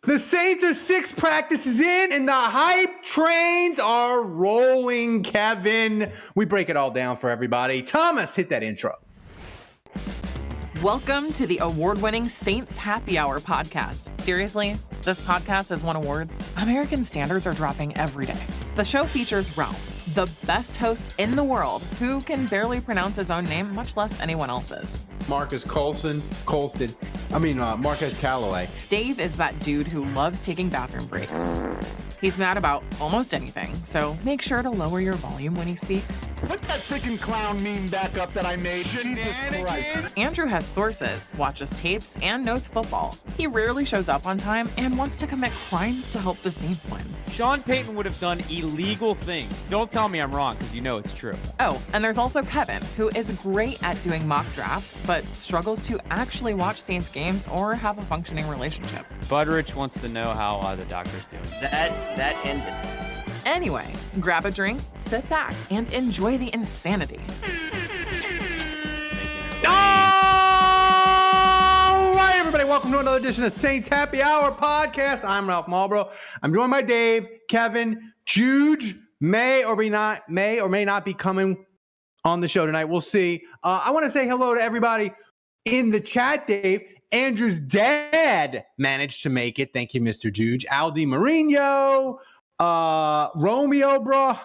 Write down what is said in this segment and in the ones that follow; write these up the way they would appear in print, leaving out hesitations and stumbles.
The Saints are 6 practices in, and the hype trains are rolling, Kevin. We break it all down for everybody. Thomas, hit that intro. Welcome to the award-winning Saints Happy Hour podcast. Seriously, this podcast has won awards. American standards are dropping every day. The show features Ralph, the best host in the world, who can barely pronounce his own name, much less anyone else's. Marcus Callaway. Dave is that dude who loves taking bathroom breaks. He's mad about almost anything, so make sure to lower your volume when he speaks. Put that freaking clown meme back up that I made. Jesus Christ. Andrew has sources, watches tapes, and knows football. He rarely shows up on time and wants to commit crimes to help the Saints win. Sean Payton would have done illegal things. Don't tell me I'm wrong, because you know it's true. Oh, and there's also Kevin, who is great at doing mock drafts, but struggles to actually watch Saints games or have a functioning relationship. Budrich wants to know how the doctor's doing. That ended. Anyway, grab a drink, sit back, and enjoy the insanity. All right, everybody, welcome to another edition of Saints Happy Hour podcast. I'm Ralph Marlborough. I'm joined by Dave, Kevin, Juge may or may not be coming on the show tonight. We'll see. I want to say hello to everybody in the chat, Dave. Andrew's dad managed to make it. Thank you, Mr. Juge. Aldi Marino, Romeo, bro,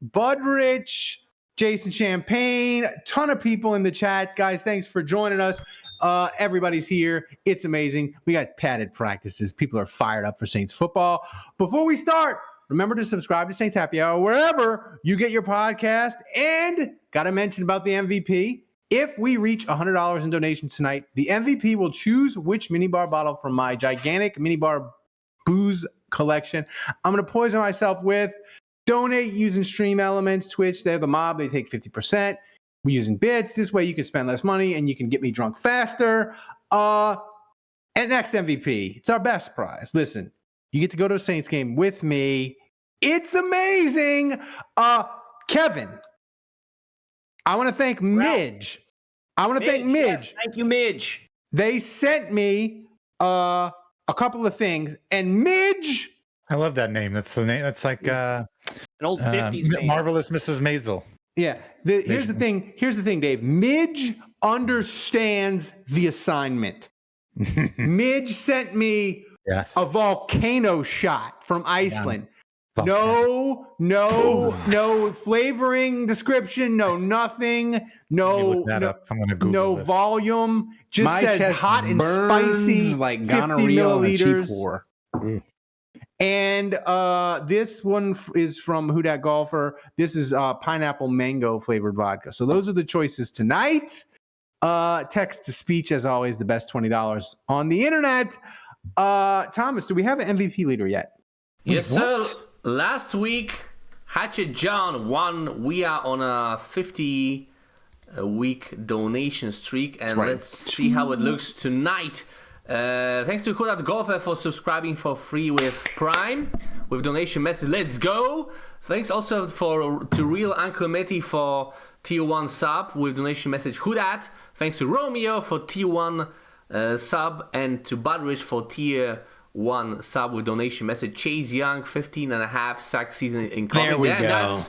Budrich, Jason Champagne, a ton of people in the chat. Guys, thanks for joining us. Everybody's here. It's amazing. We got padded practices. People are fired up for Saints football. Before we start, remember to subscribe to Saints Happy Hour wherever you get your podcast. And got to mention about the MVP. If we reach $100 in donations tonight, the MVP will choose which minibar bottle from my gigantic minibar booze collection I'm going to poison myself with. Donate using Stream Elements, Twitch. They're the mob. They take 50%. We're using bits. This way you can spend less money and you can get me drunk faster. And next MVP, it's our best prize. Listen, you get to go to a Saints game with me. It's amazing. Kevin, I want to thank Midge. Yes, thank you, Midge. They sent me a couple of things, and Midge. I love that name. That's the name. That's like An old 50s name. Marvelous Mrs. Maisel. Yeah. Here's the thing. Here's the thing, Dave. Midge understands the assignment. Midge sent me a volcano shot from Iceland. No flavoring description, no nothing, I'm gonna Google no this. volume. Just My says chest hot and burns spicy, like 50 gonorrhea on a cheap milliliters. whore. And this one is from Who Dat Golfer. This is pineapple mango flavored vodka. So those are the choices tonight. Text to speech, as always, the best $20 on the internet. Thomas, do we have an MVP leader yet? Yes, sir. Last week, Hatchet John won. We are on a 50-week donation streak, and let's see how it looks tonight. Thanks to Kodak Golfer for subscribing for free with Prime, with donation message. Let's go. Thanks also to Real Uncle Matty for Tier 1 sub with donation message. Who dat? Thanks to Romeo for Tier 1 sub, and to Budrich for Tier 1 sub with donation message. Chase Young, 15.5 sack season incoming. There we go.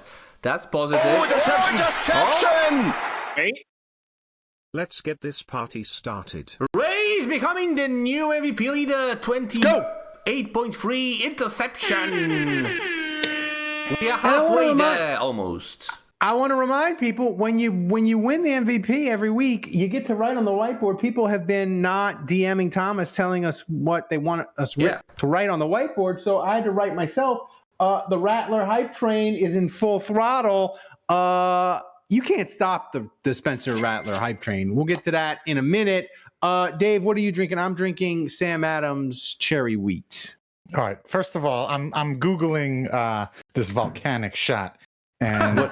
That's positive. Oh, deception! Hey? Let's get this party started. Ray's becoming the new MVP leader. 28.3 interception. We are halfway there, almost. I want to remind people, when you win the MVP every week, you get to write on the whiteboard. People have been not DMing Thomas, telling us what they want us to write on the whiteboard. So I had to write myself. The Rattler hype train is in full throttle. You can't stop the Spencer Rattler hype train. We'll get to that in a minute. Dave, what are you drinking? I'm drinking Sam Adams cherry wheat. All right. First of all, I'm Googling this volcanic shot, and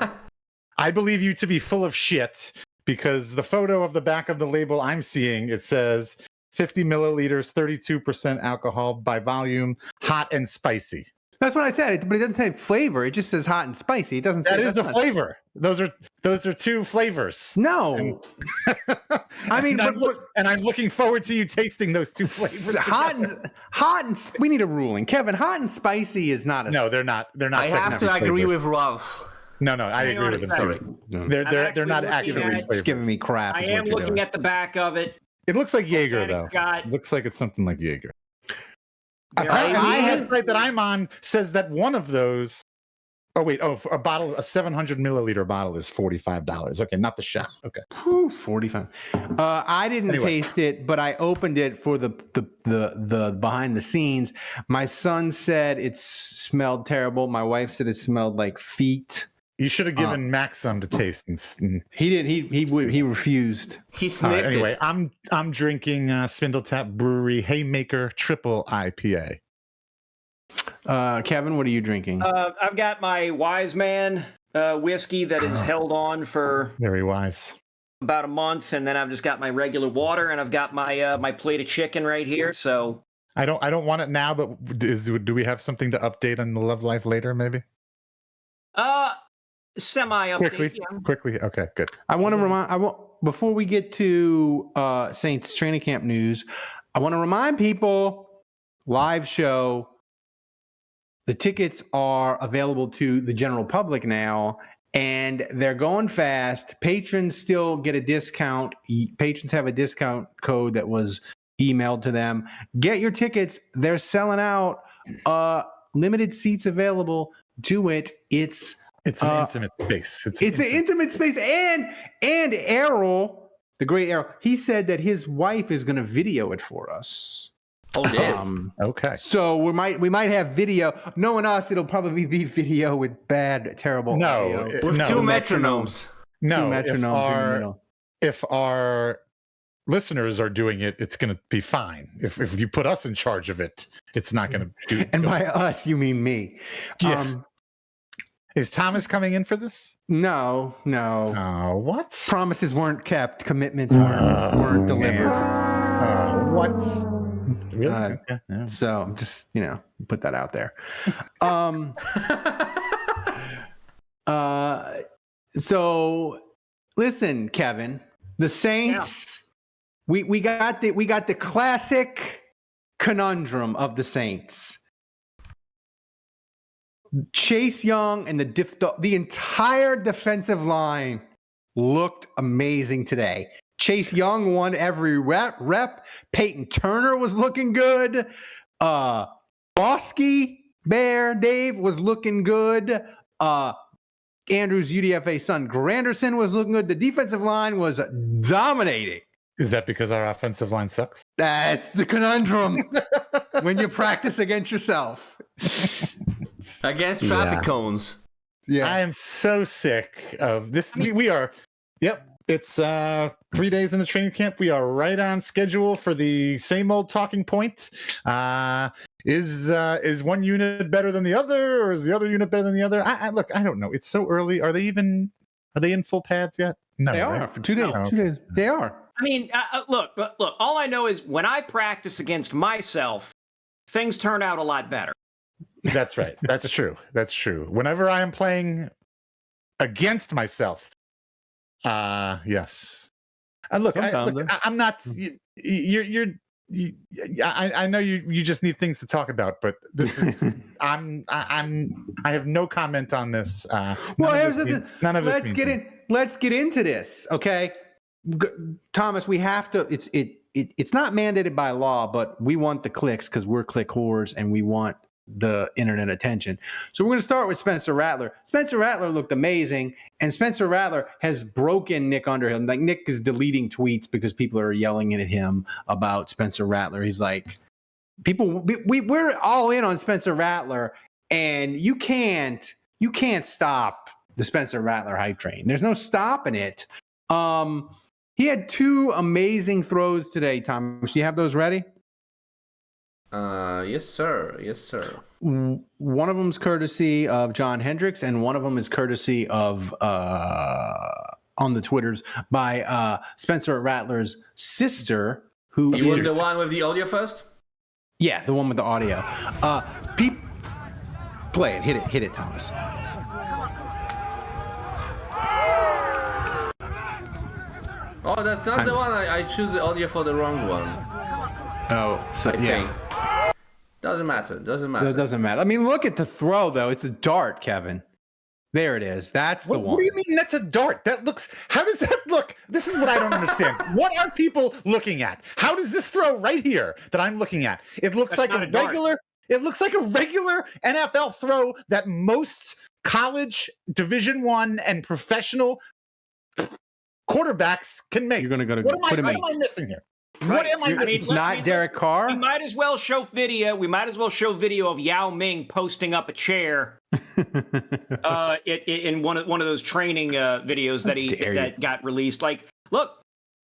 I believe you to be full of shit, because the photo of the back of the label I'm seeing, it says 50 milliliters, 32% alcohol by volume, hot and spicy. That's what I said, but it doesn't say flavor. It just says hot and spicy. It doesn't say That is the flavor. Those are two flavors. No. I mean, and I'm looking forward to you tasting those two flavors. Hot and we need a ruling. Kevin, hot and spicy is not a No, they're not. They're not. I have to agree with Ralph. No, I agree with him. Sorry. They're not actually flavors. Just giving me crap. I am looking at the back of it. It looks like Jaeger, though. It looks like it's something like Jaeger. The website that I'm on says that one of those. Oh wait! a 700 milliliter bottle is $45. Okay, not the shot. Okay, 45. I didn't taste it, but I opened it for the behind the scenes. My son said it smelled terrible. My wife said it smelled like feet. You should have given Max some to taste. He did. He refused. He sniffed anyway, it. I'm drinking Spindletap Brewery Haymaker Triple IPA. Kevin, what are you drinking? I've got my Wise Man whiskey that is held on for very wise about a month, and then I've just got my regular water, and I've got my my plate of chicken right here. So I don't want it now, but do we have something to update on the Love Life later? Maybe. Semi update. Quickly. Okay, good. I want to before we get to Saints training camp news, I want to remind people live show. The tickets are available to the general public now, and they're going fast. Patrons still get a discount. Patrons have a discount code that was emailed to them. Get your tickets. They're selling out. Limited seats available. Do it. It's an intimate space. It's an intimate space. And Errol, the great Errol, he said that his wife is going to video it for us. Oh, damn. Okay. So we might have video. Knowing us, it'll probably be video with terrible audio. With two metronomes. No, metronomes if our listeners are doing it, it's going to be fine. If you put us in charge of it, it's not going to do. And by us, you mean me. Yeah. Is Thomas coming in for this? No. What? Promises weren't kept. Commitments weren't delivered. What? Really? Yeah. So just put that out there. So listen, Kevin, the Saints. Yeah. We got the classic conundrum of the Saints. Chase Young and the entire defensive line looked amazing today. Chase Young won every rep. Peyton Turner was looking good. Bosky Bear Dave was looking good. Andrews UDFA son Granderson was looking good. The defensive line was dominating. Is that because our offensive line sucks? That's the conundrum when you practice against yourself. Against traffic cones. Yeah. I am so sick of this. We are. Yep. It's 3 days in the training camp. We are right on schedule for the same old talking point. Is one unit better than the other, or is the other unit better than the other? Look, I don't know. It's so early. Are they in full pads yet? No, they right? are for 2 days. No. 2 days. They are. I mean, look. All I know is when I practice against myself, things turn out a lot better. That's right. That's true. That's true. Whenever I am playing against myself. Yes. And look, I'm not. I know you just need things to talk about, but this is. I have no comment on this. None of this. Let's get into this, okay? Thomas, we have to. It's not mandated by law, but we want the clicks because we're click whores and we want the internet attention. So we're going to start with Spencer Rattler. Spencer Rattler looked amazing, and Spencer Rattler has broken Nick Underhill. Like, Nick is deleting tweets because people are yelling at him about Spencer Rattler. He's like, we're all in on Spencer Rattler, and you can't stop the Spencer Rattler hype train. There's no stopping it. He had 2 amazing throws today, Thomas. Do you have those ready? Yes, sir. One of them is courtesy of John Hendricks, and one of them is courtesy of on the Twitters by Spencer Rattler's sister. Who you want the one with the audio first? Yeah, the one with the audio. Play it. Hit it, Thomas. Oh, that's not the one. I choose the audio for the wrong one. Oh, so I think. Doesn't matter. It doesn't matter. I mean, look at the throw, though. It's a dart, Kevin. There it is. That's the one. What do you mean that's a dart? That looks. How does that look? This is what I don't understand. What are people looking at? How does this throw right here that I'm looking at? It looks like a regular. It looks like a regular NFL throw that most college Division I and professional quarterbacks can make. You're going to go to. What am I missing here? What am I missing? It's not Derek Carr. We might as well show video. We might as well show video of Yao Ming posting up a chair in one of those training videos that got released. Like, look,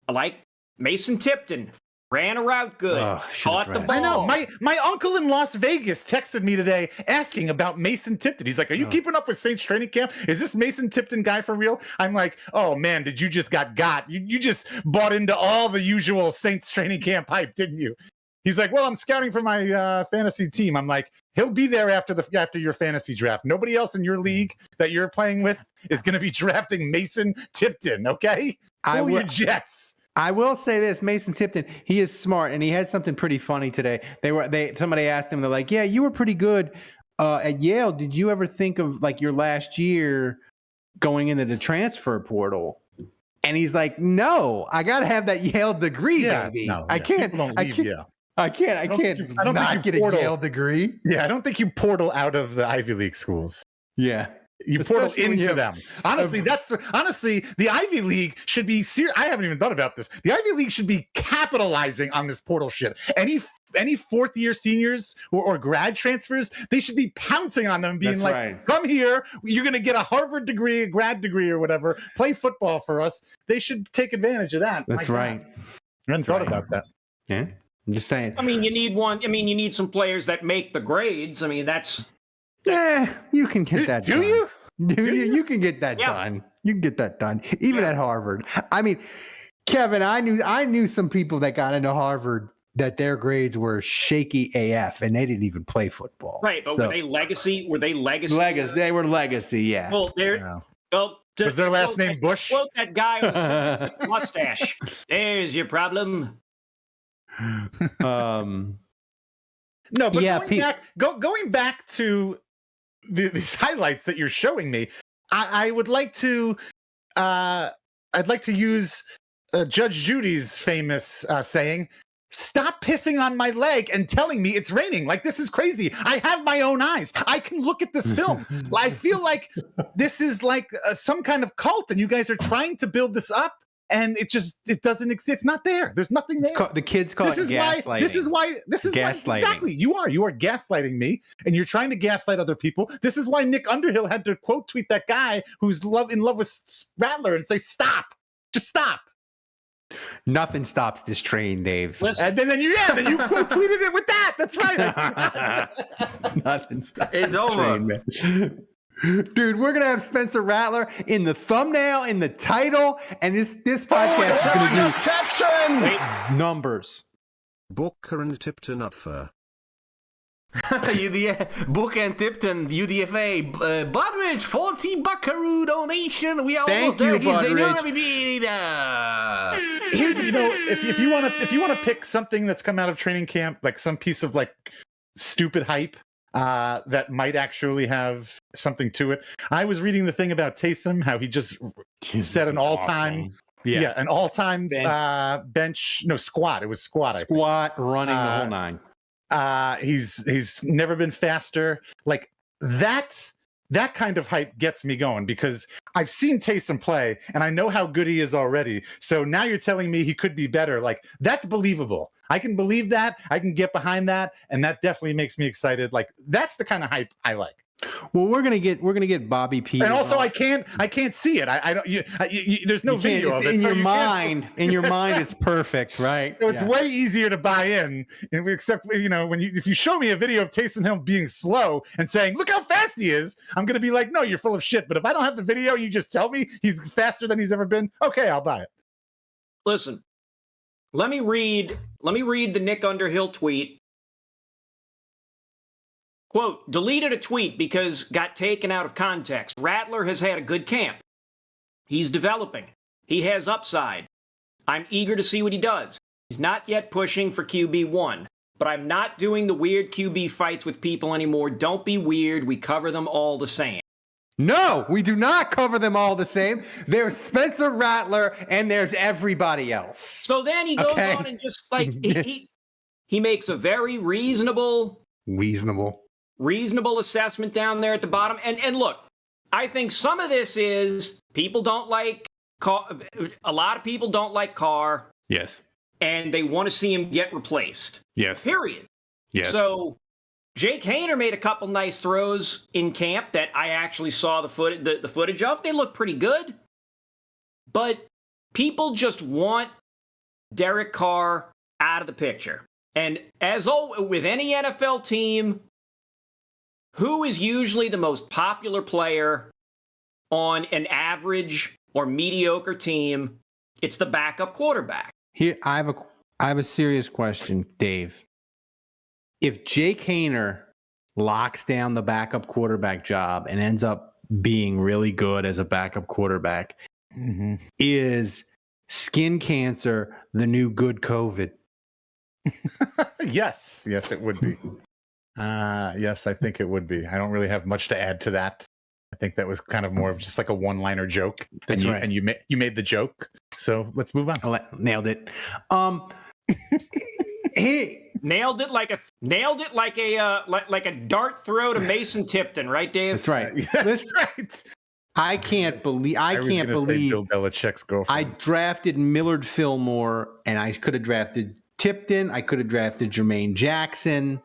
like Mason Tipton ran a route good, caught the ball. I know. My uncle in Las Vegas texted me today asking about Mason Tipton. He's like, "Are you keeping up with Saints training camp? Is this Mason Tipton guy for real?" I'm like, "Oh man, did you just got? You just bought into all the usual Saints training camp hype, didn't you?" He's like, "Well, I'm scouting for my fantasy team." I'm like, "He'll be there after your fantasy draft. Nobody else in your league that you're playing with is going to be drafting Mason Tipton, okay? Pull your jets." I will say this, Mason Tipton, he is smart, and he had something pretty funny today. Somebody asked him, they're like, "Yeah, you were pretty good at Yale. Did you ever think of like your last year going into the transfer portal?" And he's like, "No, I got to have that Yale degree, baby. No, I can't. I can't not get a Yale degree." Yeah, I don't think you portal out of the Ivy League schools. Yeah. You portal into them. Honestly, the Ivy League should be serious. I haven't even thought about this. The Ivy League should be capitalizing on this portal shit. Any fourth year seniors or grad transfers, they should be pouncing on them, being "Come here, you're going to get a Harvard degree, a grad degree, or whatever. Play football for us." They should take advantage of that. That's right. I hadn't thought about that. Yeah, I'm just saying. I mean, you need some players that make the grades. I mean, that's. You can get that done. Do you? You can get that done. You can get that done, even at Harvard. I mean, Kevin, I knew some people that got into Harvard that their grades were shaky AF, and they didn't even play football. Right, but were they legacy? Legacy. They were legacy. Yeah. Well, was their last name Bush? Quote that guy with the mustache. There's your problem. No, but going back to these highlights that you're showing me, I would like to I'd like to use Judge Judy's famous saying, "Stop pissing on my leg and telling me it's raining. Like, this is crazy. I have my own eyes. I can look at this film." I feel like this is like some kind of cult, and you guys are trying to build this up. And it doesn't exist. It's not there. There's nothing there. The kids call it gaslighting. This is why exactly. You are gaslighting me, and you're trying to gaslight other people. This is why Nick Underhill had to quote tweet that guy who's in love with Rattler and say, "Stop, just stop." Nothing stops this train, Dave. Listen. And then you quote tweeted it with that. That's right. Nothing stops. It's over. Train, man. Dude, we're gonna have Spencer Rattler in the thumbnail, in the title, and this podcast is gonna be interception. Numbers. Booker and Tipton up for Book and Tipton, UDFA, Budridge, 40 buckaroo donation. We are almost there. He's the new MVP. Here's if you want to pick something that's come out of training camp, like some piece of like stupid hype that might actually have something to it. I was reading the thing about Taysom, how he just set an all-time, an all-time squat. It was squat. Squat, running the whole nine. He's never been faster. Like that kind of hype gets me going because I've seen Taysom play and I know how good he is already. So now you're telling me he could be better. Like, that's believable. I can believe that. I can get behind that, and that definitely makes me excited. Like, that's the kind of hype I like. Well, we're gonna get Bobby P. And also, I can't see it. I don't. There's no video of it. In your mind, it's perfect, right? So it's way easier to buy in. Except if you show me a video of Taysom Hill being slow and saying, "Look how fast he is," I'm gonna be like, "No, you're full of shit." But if I don't have the video, you just tell me he's faster than he's ever been. Okay, I'll buy it. Listen, let me read the Nick Underhill tweet. Quote, deleted a tweet because got taken out of context. Rattler has had a good camp. He's developing. He has upside. I'm eager to see what he does. He's not yet pushing for QB1, but I'm not doing the weird QB fights with people anymore. Don't be weird. We cover them all the same. No, we do not cover them all the same. There's Spencer Rattler and there's everybody else. So then he goes on and just like he makes a very reasonable assessment down there at the bottom. And look, I think some of this is people don't like Carr. A lot of people don't like Carr. Yes. And they want to see him get replaced. Yes. Period. Yes. So Jake Haener made a couple nice throws in camp that I actually saw the footage of. They look pretty good. But people just want Derek Carr out of the picture. And as always, with any NFL team, who is usually the most popular player on an average or mediocre team? It's the backup quarterback. Here, I have a serious question, Dave. If Jake Haener locks down the backup quarterback job and ends up being really good as a backup quarterback, is skin cancer the new good COVID? Yes, it would be. Yes, I think it would be. I don't really have much to add to that. I think that was kind of more of just like a one-liner joke. That's right. And you made the joke. So let's move on. Nailed it. Nailed it like a dart throw to Mason Tipton, right, Dave? That's right. That's right. I can't believe Bill Belichick's girlfriend. I drafted Millard Fillmore, and I could have drafted Tipton. I could have drafted Jermaine Jackson.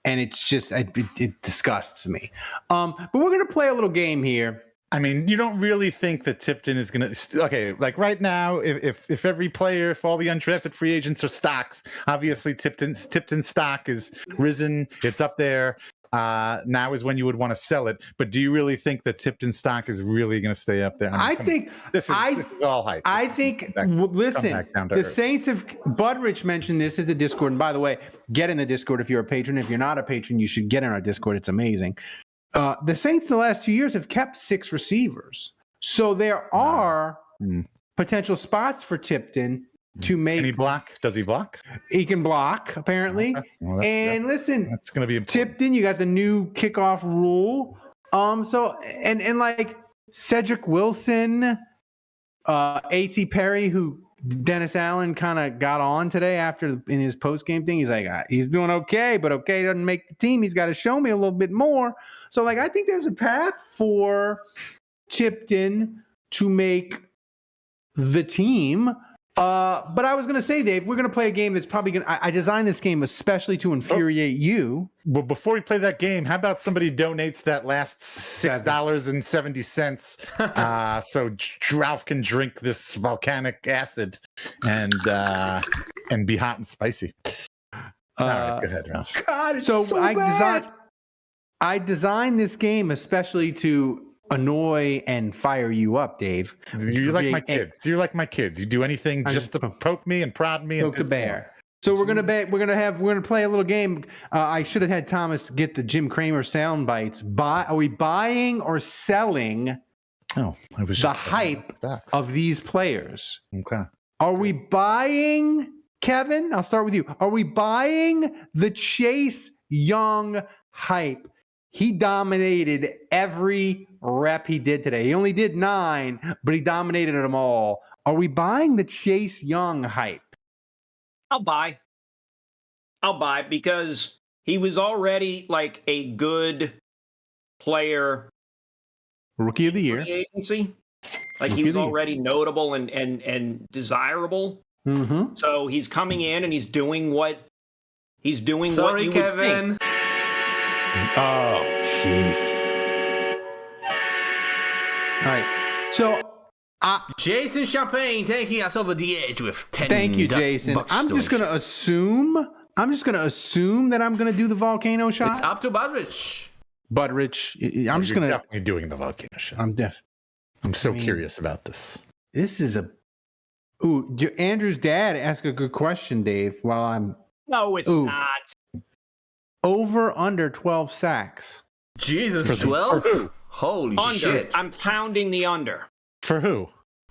And it's just it disgusts me. But we're gonna play a little game here. I mean, you don't really think that Tipton is going to... Okay, like right now, if every player, if all the undrafted free agents are stocks, obviously Tipton's stock is risen. It's up there. Now is when you would want to sell it. But do you really think that Tipton's stock is really going to stay up there? I think this is all hype. I think, listen, the Saints have... Budrich mentioned this at the Discord. And by the way, get in the Discord if you're a patron. If you're not a patron, you should get in our Discord. It's amazing. The Saints the last 2 years have kept 6 receivers. So there are potential spots for Tipton to make... Can he block? Does he block? He can block, apparently. Okay. Well, listen, that's going to be important. Tipton, you got the new kickoff rule. So like Cedric Wilson, A.T. Perry, who Dennis Allen kind of got on today in his post-game thing. He's like, he's doing okay, but okay doesn't make the team. He's got to show me a little bit more. So, like, I think there's a path for Tipton to make the team. But I was going to say, Dave, we're going to play a game that's probably going to... I designed this game especially to infuriate you. Well, before we play that game, how about somebody donates that last $6.70 so Ralph can drink this volcanic acid and be hot and spicy. All right, go ahead, Ralph. God, so I designed this game especially to annoy and fire you up, Dave. You're like my kids. You're like my kids. You do anything just to poke me and prod me and poke the bear. So we're gonna play a little game. I should have had Thomas get the Jim Cramer sound bites. Are we buying or selling? Oh, I was the hype of these players. Okay. Are we buying, Kevin? I'll start with you. Are we buying the Chase Young hype? He dominated every rep he did today. He only did 9, but he dominated them all. Are we buying the Chase Young hype? I'll buy because he was already like a good player. Rookie of the year. Free agency. Like he was already notable and desirable. Mm-hmm. So he's coming in and he's doing what you Kevin. would think. Oh, jeez. All right. So, Jason Champagne taking us over the edge with 10. Thank you, Jason. I'm just going to assume that I'm going to do the volcano shot. It's up to Budrich. I'm just going to... definitely doing the volcano shot. I'm so curious about this. This is Andrew's dad asked a good question, Dave, while I'm... No, it's not. over under 12 sacks. Jesus, 12? Holy Under. shit. I'm pounding the under. For who?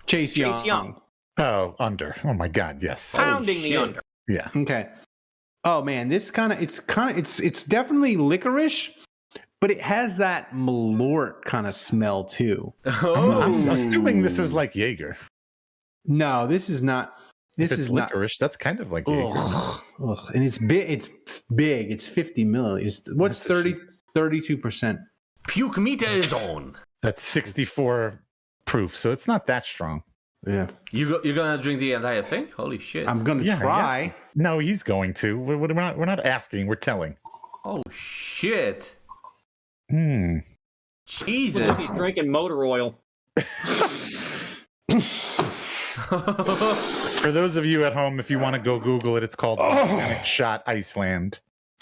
Chase Young. Oh, under. Oh my God, yes. Pounding the shit. under. Yeah. Okay. Oh man, it's definitely licorice, but it has that Malort kind of smell too. I'm assuming this is like Jaeger. No, this is not. This If it's is not. licorice, that's kind of like Jaeger. Ugh. And it's big. It's big. It's 50 milliliters. What's That's 32%? Puke meter is on. That's 64 proof, so it's not that strong. Yeah. You're gonna drink the entire thing? Holy shit. I'm gonna Yeah, try. No, he's going to. We're not asking. We're telling. Oh shit. Hmm. Jesus. We'll just be drinking motor oil. For those of you at home, if you want to go Google it, it's called Volcanic Shot Iceland.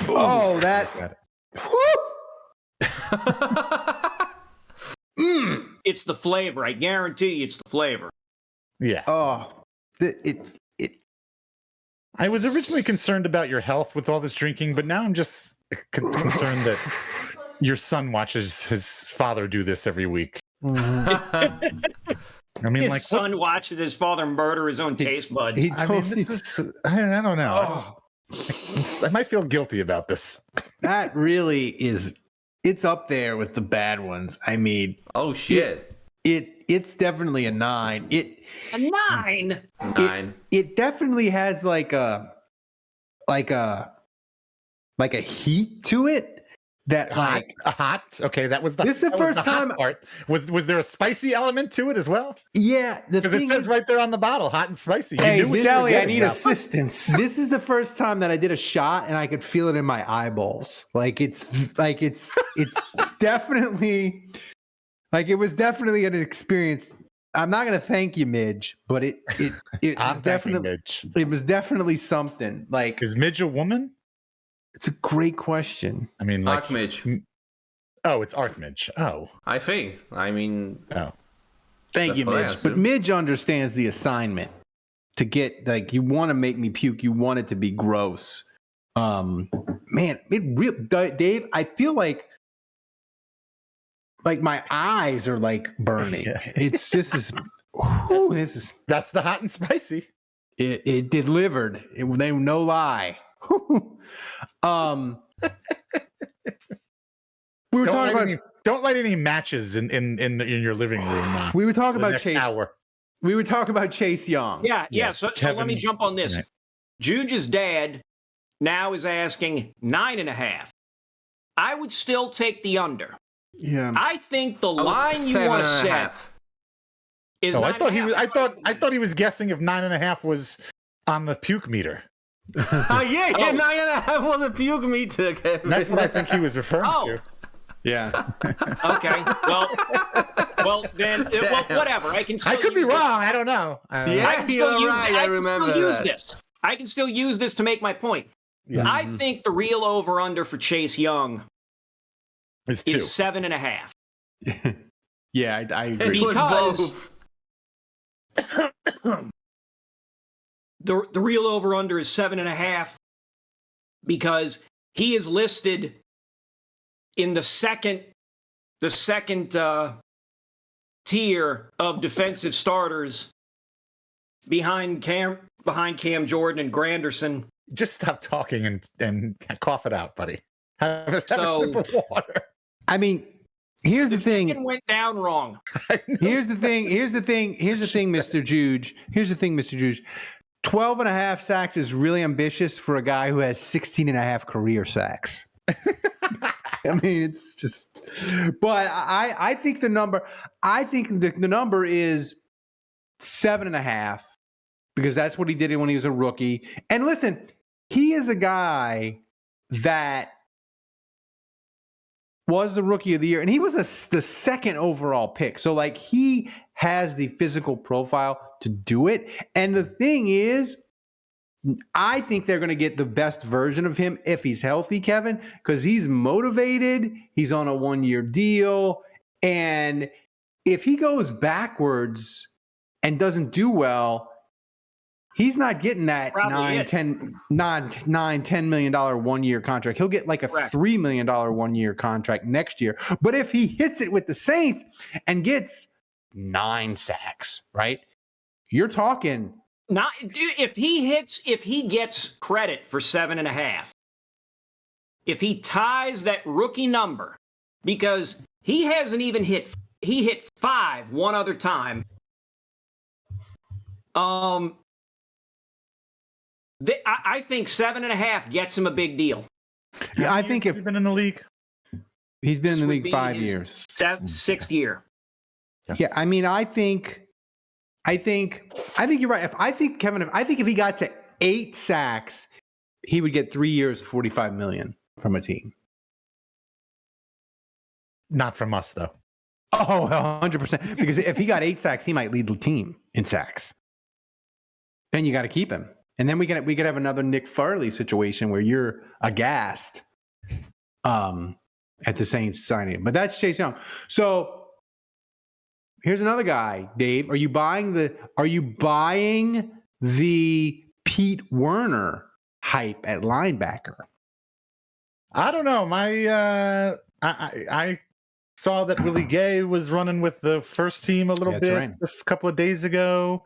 Oh, that. It's the flavor. I guarantee you it's the flavor. Yeah. Oh, it. I was originally concerned about your health with all this drinking, but now I'm just concerned that your son watches his father do this every week. I mean, His like, son watches his father murder his own taste buds. He I mean, totally, this is, I don't know. I might feel guilty about this. that really is. It's up there with the bad ones. I mean, Oh shit. it's definitely a 9. A 9. 9. It definitely has like a heat to it that like Hot. Okay, that was the. This is the that was first hot time- part. Was there a spicy element to it as well? yeah. The Because it thing says is, right there on the bottle, hot and spicy. You hey knew what you were Sally, I getting, need Ralph. assistance. This is the first time that I did a shot and I could feel it in my eyeballs. It's definitely like it was definitely an experience. I'm not gonna thank you, Midge, but it I'm was thanking definitely Midge. it was definitely something. Like Is Midge a woman? it's a great question. I mean, like, Archmage. oh, it's Archmage. Oh, I think. I mean, oh. Thank That's you, what I Midge. But assume. Midge understands the assignment to get like you want to make me puke. You want it to be gross. Man, Dave, I feel like my eyes are like burning. Yeah. It's just this is That's the hot and spicy. it delivered. They no lie. We were talking about Don't light any matches in your living room. we were talking for the about next Chase. hour. We were talking about Chase Young. Yeah. Yeah, So let me Kevin- jump on this. Right. Juge's dad now is asking 9.5. I would still take the under. Yeah. I think the I was line you want to set 7.5. is. Oh, I thought he was. 9.5. I thought he was guessing if 9.5 was on the puke meter. Oh yeah, 9.5 was a puke meter. Kevin. That's what I think he was referring Oh. to. Yeah. Okay. Well, then, whatever. I can. Still I could be use wrong. I don't know. Yeah. I can still You're use, right, I remember still use that. this. I can still use this to make my point. Yeah. I think the real over/under for Chase Young It's 2. is 7.5. Yeah, I agree. It was Because- both. The real over/under is 7.5 because he is listed in the second tier of defensive starters behind Cam Jordan and Granderson. Just stop talking and cough it out, buddy. Have a sip of water. I mean, here's the thing. It went down wrong. Here's the thing, Mr. Juge. 12 and a half sacks is really ambitious for a guy who has 16 and a half career sacks. I mean, it's just, but I think the number is 7.5 because that's what he did when he was a rookie. And listen, he is a guy that was the rookie of the year and he was the second overall pick. So like he has the physical profile to do it. And the thing is, I think they're going to get the best version of him if he's healthy, Kevin, because he's motivated. He's on a 1-year deal. And if he goes backwards and doesn't do well, He's not getting that Probably $10 million 1 year contract. He'll get like a Correct. $3 million 1 year contract next year. But if he hits it with the Saints and gets 9 sacks, right? You're talking. Not if he gets credit for 7.5. If he ties that rookie number, because he hasn't even hit 5 one other time. I think 7.5 gets him a big deal. Yeah, I think if he's been in the league, he's been in the This would league be 5 his years. 6th year. Yeah, I mean, I think you're right. Kevin, if he got to 8 sacks, he would get 3 years, $45 million from a team. not from us though. Oh, 100%. Because if he got 8 sacks, he might lead the team in sacks. Then you got to keep him. And then we could have another Nick Farley situation where you're aghast at the Saints signing him. But that's Chase Young. So here's another guy, Dave. Are you buying the Pete Werner hype at linebacker? I don't know. I saw that Willie Gay was running with the first team a little That's bit right. a couple of days ago.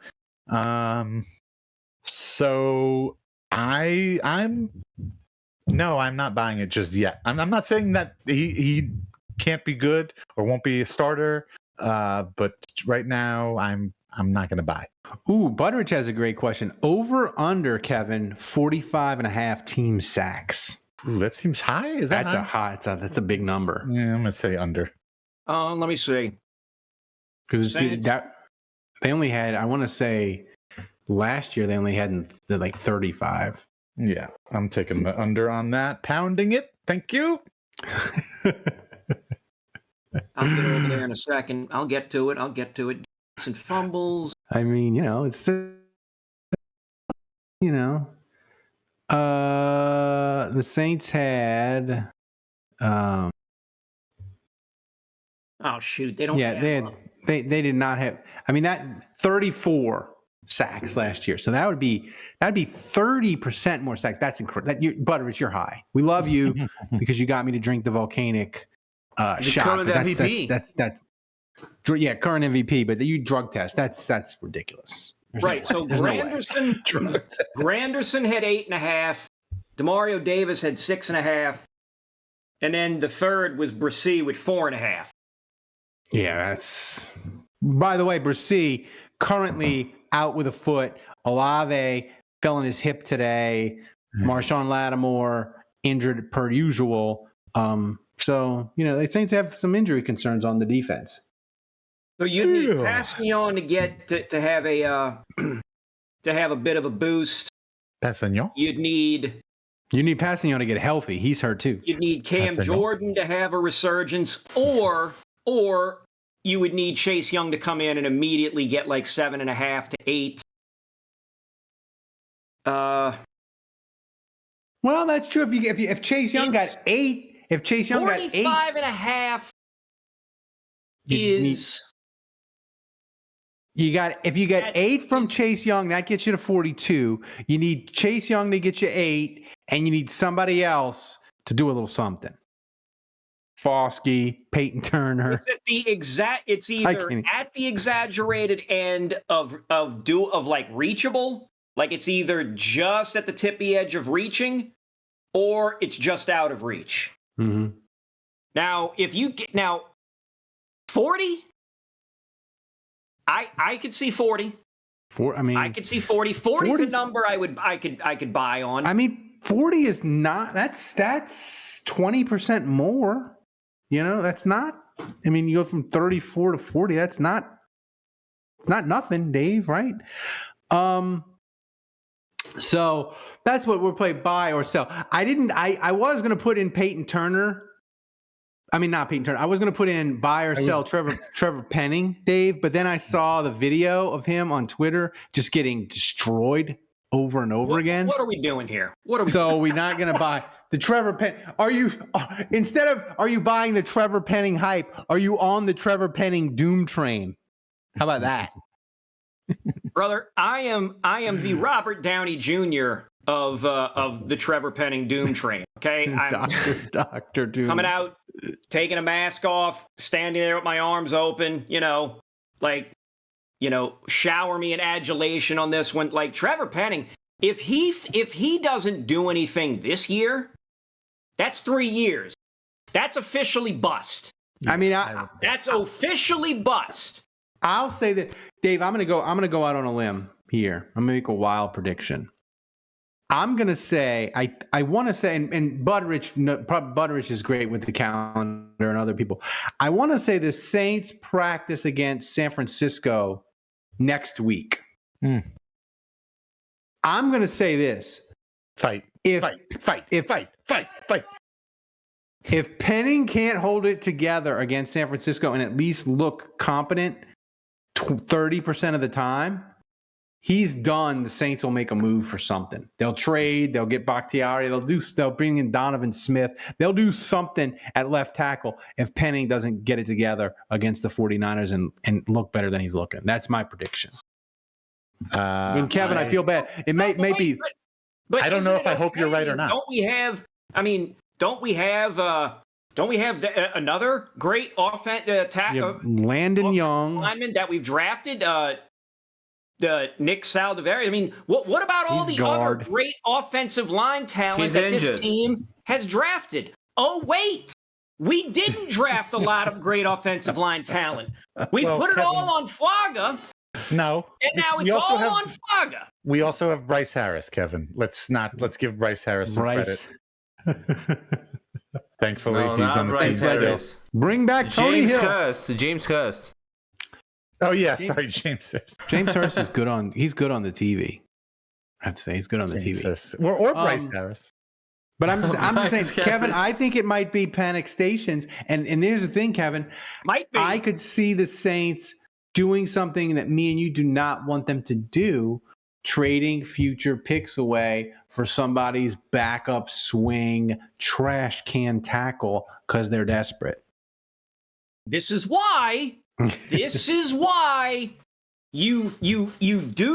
So I'm not buying it just yet. I'm not saying that he can't be good or won't be a starter. But right now I'm not going to buy. Ooh, Butteridge has a great question. Over under, Kevin, 45.5 team sacks. Ooh, that seems high. Is that high? That's a big number. Yeah, I'm going to say under. Let me see. Because Saints. that they only had, I want to say, last year they only had like 35. Yeah, I'm taking the under on that. Pounding it. Thank you. I'll get over there in a second. I'll get to it. Some fumbles. I mean, it's the Saints had Oh shoot, they don't. they did not have. I mean, that 34 sacks last year. So that'd be 30% more sacks. That's incredible. Butteridge, you're high. We love you because you got me to drink the volcanic shot. Current MVP. That's current MVP. But you drug test. That's ridiculous. Right. So Granderson had 8.5. Demario Davis had 6.5, and then the third was Brissy with 4.5. Yeah, that's. By the way, Brissy currently out with a foot. Olave fell in his hip today. Marshawn Lattimore injured per usual. So the Saints have some injury concerns on the defense. So you need Passignon to get to have a to have a bit of a boost. Passignon? You need Passignon to get healthy. He's hurt too. You'd need Cam Jordan to have a resurgence, or you would need Chase Young to come in and immediately get like 7.5 to 8. Well, that's true. If Chase Young got 8, if Chase Young got 8, 45.5 is. If you get 8 from Chase Young, that gets you to 42. You need Chase Young to get you 8, and you need somebody else to do a little something. Foskey, Peyton Turner. It's either at the exaggerated end of like reachable, like it's either just at the tippy edge of reaching, or it's just out of reach. Mm-hmm. Now, if you get 40. I could see 40. I could see 40. 40 is a number I could buy on. I mean, 40 is not. That's 20% more. That's not. I mean, you go from 34 to 40. That's not. It's not nothing, Dave. Right? So that's what we're playing, buy or sell. I was going to put in Peyton Turner. I mean, not Peyton Turner. I was going to put in buy or sell Trevor Penning, Dave, but then I saw the video of him on Twitter just getting destroyed over and over again. What are we doing here? So we're not going to buy the Trevor Penning. Are you buying the Trevor Penning hype? Are you on the Trevor Penning doom train? How about that? Brother, I am the Robert Downey Jr. of the Trevor Penning Doom train. Okay, I'm Doctor Doom coming out, taking a mask off, standing there with my arms open. Shower me in adulation on this one. Like Trevor Penning, if he doesn't do anything this year, that's 3 years. That's officially bust. I mean, that's officially bust. I'll say that, Dave. I'm gonna go out on a limb here. I'm gonna make a wild prediction. I'm gonna say I want to say, and Butteridge is great with the calendar and other people. I want to say the Saints practice against San Francisco next week. I'm gonna say this: Fight. If Penning can't hold it together against San Francisco and at least look competent 30% of the time, he's done. The Saints will make a move for something. They'll trade. They'll get Bakhtiari. They'll bring in Donovan Smith. They'll do something at left tackle if Penning doesn't get it together against the 49ers and look better than he's looking. That's my prediction. And Kevin, I feel bad. It may be. But I don't know if I hope you're right or not. Don't we have another great Landon Young lineman that we've drafted? Nick Saldiveri. I mean, what about all the other great offensive line talent this team has drafted? Oh, wait. We didn't draft a lot of great offensive line talent. We put it all on Flaga. No. And now it's all on Flaga. We also have Bryce Harris, Kevin. Let's give Bryce Harris some credit. Thankfully, he's on the team still. Bring back Tony Hill. James Hurst. Oh yeah, sorry, James Hurst. James Hurst is good on. He's good on the TV. I'd say he's good on the TV. Hurst. Or Bryce Harris. But I'm just saying, Kevin. I think it might be panic stations. And here's the thing, Kevin. Might be. I could see the Saints doing something that me and you do not want them to do, trading future picks away for somebody's backup swing trash can tackle because they're desperate. This is why you do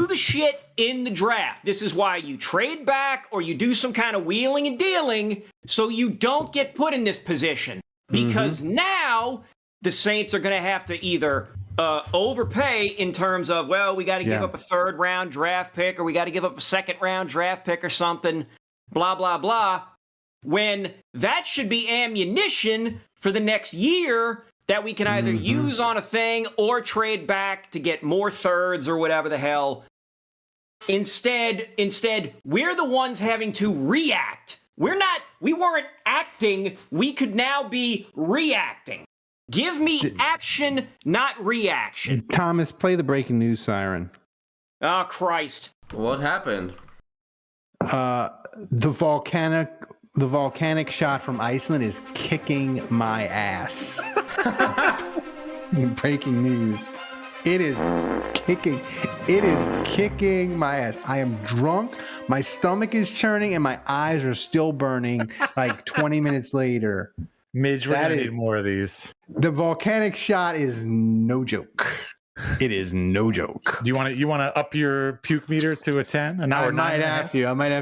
the shit in the draft. This is why you trade back or you do some kind of wheeling and dealing so you don't get put in this position. Because now the Saints are going to have to either overpay in terms of, we got to give up a 3rd round draft pick or we got to give up a 2nd round draft pick or something, blah, blah, blah, when that should be ammunition for the next year that we can either use on a thing or trade back to get more 3rds or whatever the hell. Instead, we're the ones having to react. We weren't acting. We could now be reacting. Give me action, not reaction. Thomas, play the breaking news siren. Oh, Christ. What happened? The volcanic shot from Iceland is kicking my ass. Breaking news. It is kicking my ass. I am drunk. My stomach is churning and my eyes are still burning like 20 minutes later. Midge, we're gonna need more of these. The volcanic shot is no joke. It is no joke. Do you want to up your puke meter to a 10? I might have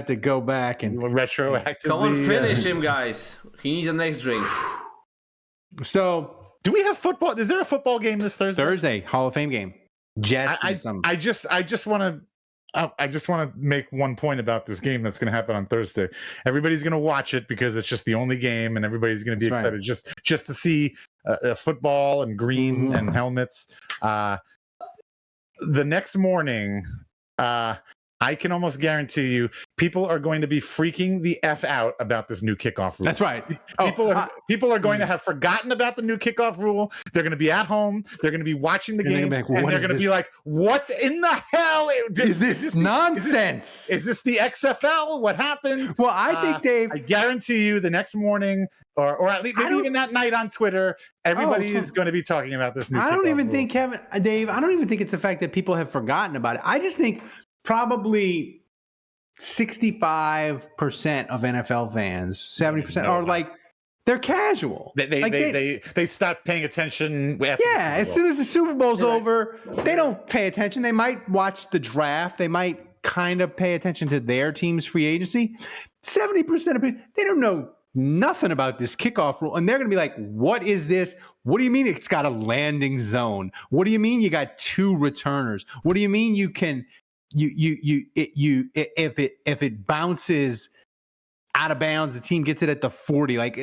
to go back and retroactively. Come on, finish him, guys. He needs a next drink. So, do we have football? Is there a football game this Thursday? Thursday, Hall of Fame game. Jets. I just want to make one point about this game that's going to happen on Thursday. Everybody's going to watch it because it's just the only game, and everybody's going to be excited just to see football and green and helmets. The next morning, I can almost guarantee you, people are going to be freaking the F out about this new kickoff rule. That's right. People are going to have forgotten about the new kickoff rule. They're going to be at home. They're going to be watching the game, and they're going to be like, "What in the hell is this nonsense? Is this the XFL? What happened?" Well, I think, Dave, I guarantee you, the next morning, or at least maybe even that night on Twitter, everybody is going to be talking about this new. I don't even think, Kevin, Dave. I don't even think it's the fact that people have forgotten about it. I just think probably 65% of NFL fans, 70% are like, They're casual. They stop paying attention. After Yeah, as soon as the Super Bowl's over, they don't pay attention. They might watch the draft. They might kind of pay attention to their team's free agency. 70% of people, they don't know nothing about this kickoff rule. And they're going to be like, what is this? What do you mean it's got a landing zone? What do you mean you got 2 returners? What do you mean you can, if it bounces out of bounds, the team gets it at the 40. Like,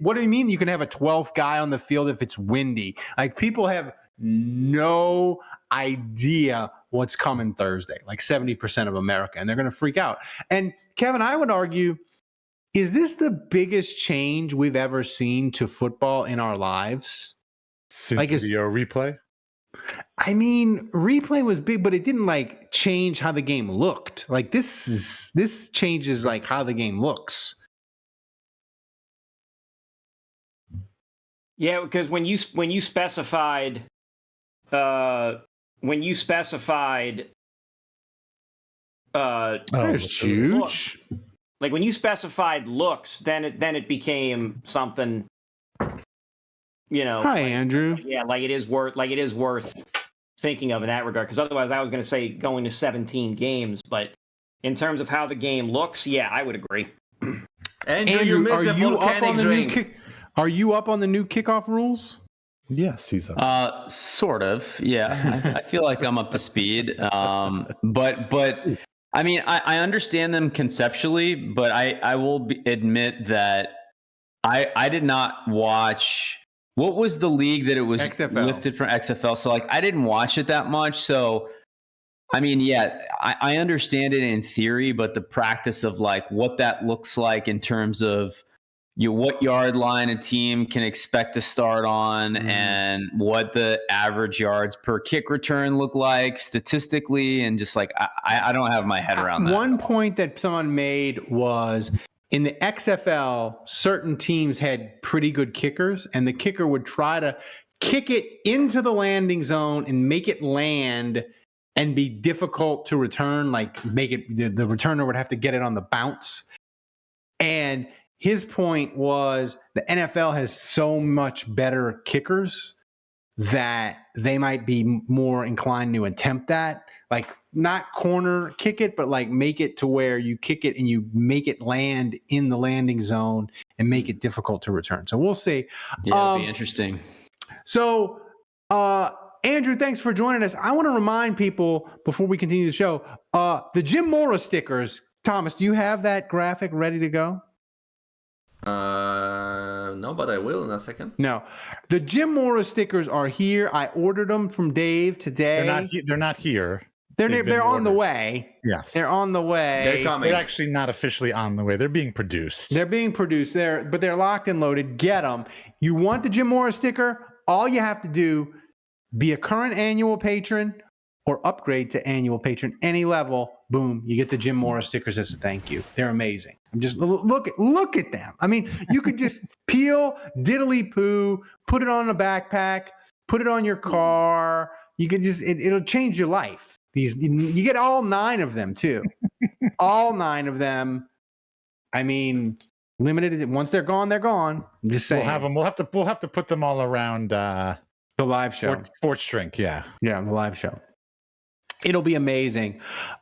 what do you mean you can have a 12th guy on the field if it's windy? Like, people have no idea what's coming Thursday, like 70% of America, and they're going to freak out. And Kevin, I would argue, is this the biggest change we've ever seen to football in our lives? Since video replay? I mean, replay was big, but it didn't like change how the game looked. Like this changes like how the game looks. Yeah, because when you specified There's huge. Like when you specified looks, then it became something. Hi, Andrew. Yeah, like it is worth thinking of in that regard. Because otherwise, I was going to say going to 17 games, but in terms of how the game looks, yeah, I would agree. Andrew, you missed the volcanic drink. Are you up on the new kickoff rules? Yes, he's up. Sort of. Yeah, I feel like I'm up to speed. But I mean, I understand them conceptually, but I will admit that I did not watch. What was the league that it was XFL. Lifted from XFL? So like, I didn't watch it that much. So, I mean, yeah, I understand it in theory, but the practice of like what that looks like in terms of what yard line a team can expect to start on and what the average yards per kick return look like statistically. And just like, I don't have my head around that. One point that someone made was in the XFL, certain teams had pretty good kickers, and the kicker would try to kick it into the landing zone and make it land and be difficult to return, like make it, the returner would have to get it on the bounce. And his point was the NFL has so much better kickers that they might be more inclined to attempt that. Like not corner kick it, but like make it to where you kick it and you make it land in the landing zone and make it difficult to return. So we'll see. Yeah, it'll be interesting. So, Andrew, thanks for joining us. I want to remind people before we continue the show, the Jim Mora stickers. Thomas, do you have that graphic ready to go? No, but I will in a second. No, the Jim Mora stickers are here. I ordered them from Dave today. They're not here. They're on the way. Yes, they're on the way. They're coming. They're actually not officially on the way. They're being produced. But they're locked and loaded. Get them. You want the Jim Mora sticker? All you have to do, be a current annual patron or upgrade to annual patron, any level. Boom, you get the Jim Mora stickers as a thank you. They're amazing. I'm just look at them. I mean, you could just peel diddly poo, put it on a backpack, put it on your car. You could just it'll change your life. You get all 9 of them too. All 9 of them. I mean, limited. Once they're gone, they're gone. I'm just saying. We'll have them. We'll have to put them all around the live show. Sports drink. Yeah, the live show. It'll be amazing.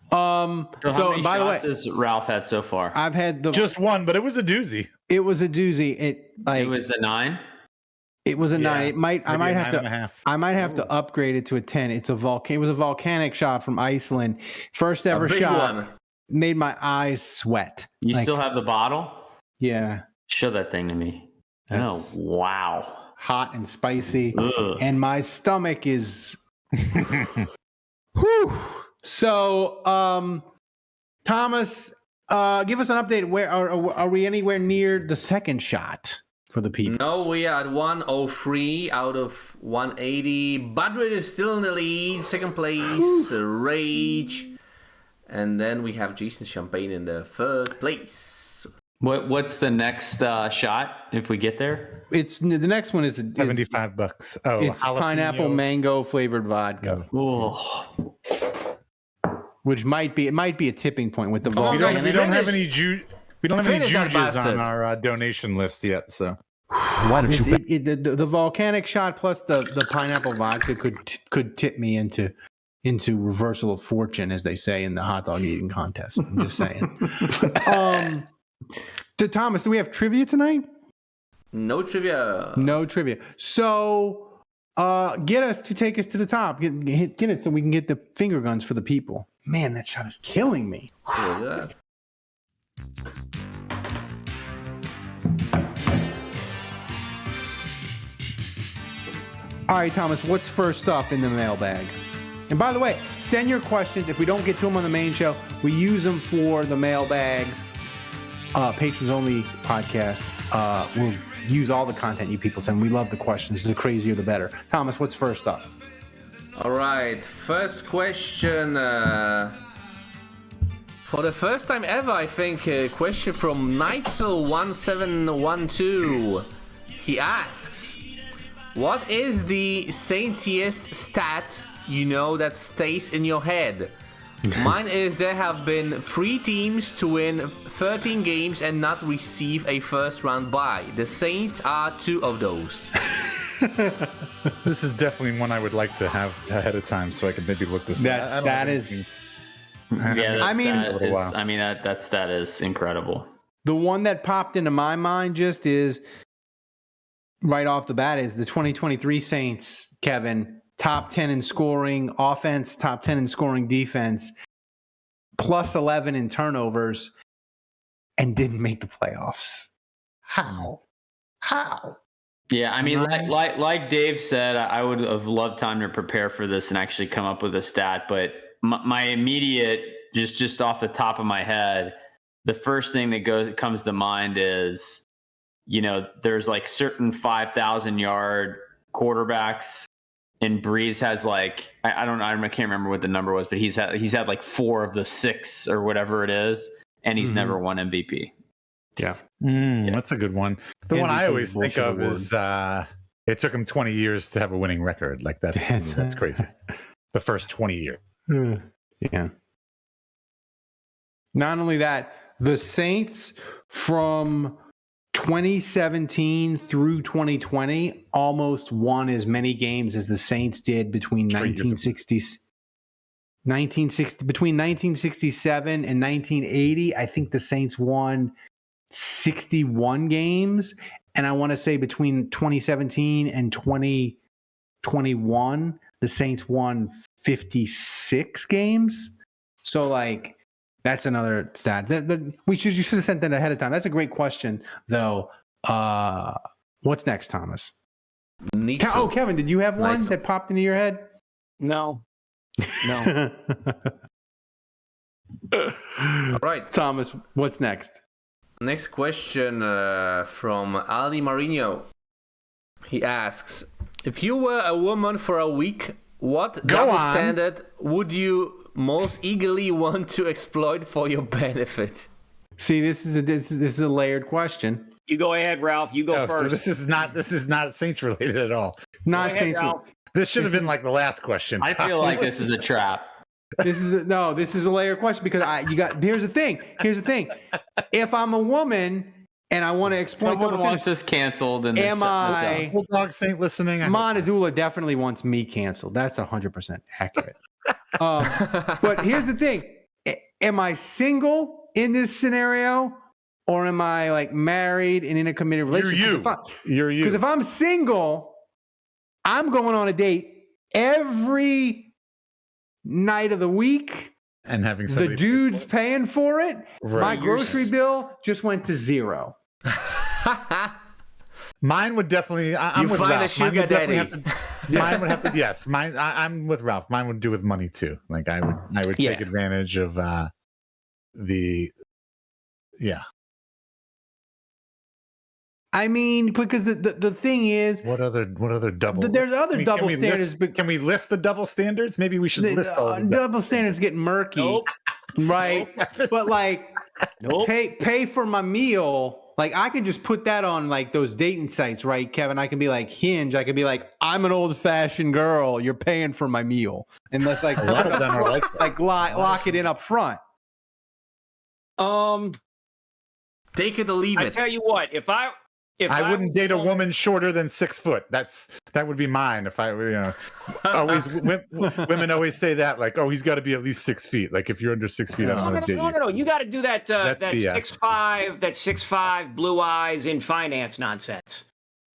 So how many by the way, has Ralph had so far? I've had just one, but it was a doozy. It was a doozy. It was a 9. It was a 9. I might have to. 9.5. I might have to upgrade it to a 10. It was a volcanic shot from Iceland. First ever shot. One. Made my eyes sweat. You still have the bottle? Yeah. Show that thing to me. Oh wow! Hot and spicy, and my stomach is. Whew. So, Thomas, give us an update. Where are we anywhere near the second shot for the people? No, we are at 103 out of 180. Badrid is still in the lead, second place. Rage, and then we have Jason Champagne in the third place. What's the next shot if we get there? It's the next one is $75. Oh, it's jalapeno. Pineapple mango flavored vodka. Oh. Which might be a tipping point with the We don't have any juice. We don't have any Finish that Juges bastard. on our donation list yet, so. Why don't you? The volcanic shot plus the pineapple vodka could tip me into reversal of fortune, as they say in the hot dog eating contest. I'm just saying. Thomas, do we have trivia tonight? No trivia. No trivia. So take us to the top. Get it so we can get the finger guns for the people. Man, that shot is killing me. Look at that. All right, Thomas, what's first up in the mailbag? And by the way, send your questions. If we don't get to them on the main show, we use them for the mailbags. Patrons only podcast. We'll use all the content you people send. We love the questions. The crazier, the better. Thomas, what's first up? All right, first question. For the first time ever, I think, a question from Neitzel1712. He asks, what is the saintiest stat you know that stays in your head? Mine is there have been 3 teams to win 13 games and not receive a first round bye. The Saints are 2 of those. This is definitely one I would like to have ahead of time so I could maybe look this up. That is that stat is incredible. the one that popped into my mind just is right off the bat is the 2023 Saints, Kevin, top 10 in scoring offense, top 10 in scoring defense, plus 11 in turnovers, and didn't make the playoffs. How? Yeah, I mean, like Dave said, I would have loved time to prepare for this and actually come up with a stat. But my immediate, just off the top of my head, the first thing that comes to mind is, there's like certain 5,000-yard quarterbacks, and Breeze has like I can't remember what the number was, but he's had like 4 of the 6 or whatever it is, and he's never won MVP. Yeah. That's a good one. The MVP one I always think bullshit of award. is it took him 20 years to have a winning record. Like that's crazy. The first 20 years. Yeah. Not only that, the Saints from 2017 through 2020 almost won as many games as the Saints did between 1967 and 1980. I think the Saints won 61 games, and I want to say between 2017 and 2021 the Saints won 56 games. So like that's another stat that you should have sent that ahead of time. That's a great question though. What's next, Thomas? Kevin, did you have one that popped into your head? No. All right, Thomas, what's next? Next question from Ali Marino. He asks, if you were a woman for a week, what double standard would you most eagerly want to exploit for your benefit? See, this is a layered question. You go ahead, Ralph. You go first. So this is not Saints related at all. Not Saints. This should have been like the last question. I feel like this is a trap. This is a layered question because here's the thing. If I'm a woman and I want to exploit someone wants this canceled, and am I Bulldog Saint listening? Monadula definitely wants me canceled. That's 100% accurate. But here's the thing: am I single in this scenario, or am I like married and in a committed relationship? You're you. Because if I'm single, I'm going on a date every night of the week, and having the dude's paying for it. Right. My grocery bill just went to 0. Mine would definitely. I'm with Ralph. A sugar daddy. Mine would have to. Yes, mine. I'm with Ralph. Mine would do with money too. Like I would take advantage of the. Yeah. I mean, because the thing is, what other double? There's other double standards. But can we list the double standards? Maybe we should list all of them. Double standards get murky, right? Nope. But like, pay for my meal. Like I can just put that on like those dating sites, right, Kevin? I can be like Hinge. I can be like, I'm an old-fashioned girl. You're paying for my meal, unless like a lot of them are like lock it in up front. Take it or leave I it. tell you what, if I wouldn't date a woman shorter than 6 foot. That would be mine. If I, always women always say that, like, oh, he's got to be at least 6 feet. Like, if you're under 6 feet, I don't want to date you. No. You got to do that. That's That BS. 6'5", blue eyes in finance nonsense.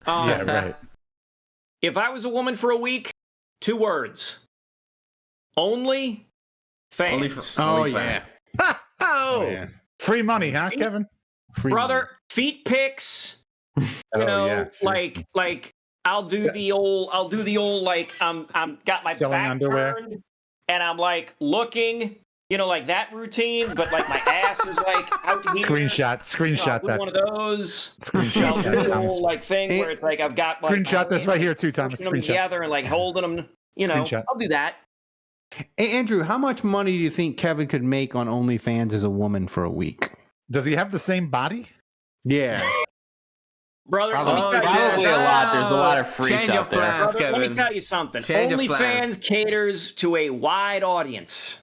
Yeah, right. If I was a woman for a week, 2 words: only fans. Only fan. Oh, free money, huh, Kevin? Free Brother, money. feet pics. Seriously. like I'll do the old like I'm got my Selling back underwear. turned and I'm like looking, like that routine, but like my ass is like out here. Screenshot do that. one of those. Screenshot I'll do that, the Thomas. whole like thing where it's like I've got like Screenshot this right here too, Thomas. pushing them Screenshot. together and like holding them. Screenshot. I'll do that. Hey, Andrew, how much money do you think Kevin could make on OnlyFans as a woman for a week? Does he have the same body? Yeah. Brother, let me Probably, tell you probably a lot. There's a lot of freaks Change out of there. plans, Brother, let Kevin. me tell you something. Change of plans. OnlyFans caters to a wide audience.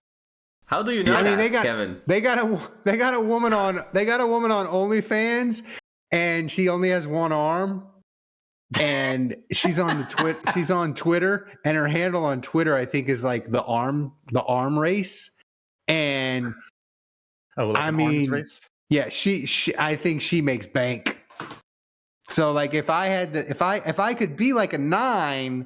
How do you know I mean, that, Kevin? they got a woman on OnlyFans, and she only has one arm, and she's on she's on Twitter, and her handle on Twitter I think is like the arm race, and Like I an mean, arms race? yeah, she I think she makes bank. So like if I could be like a 9,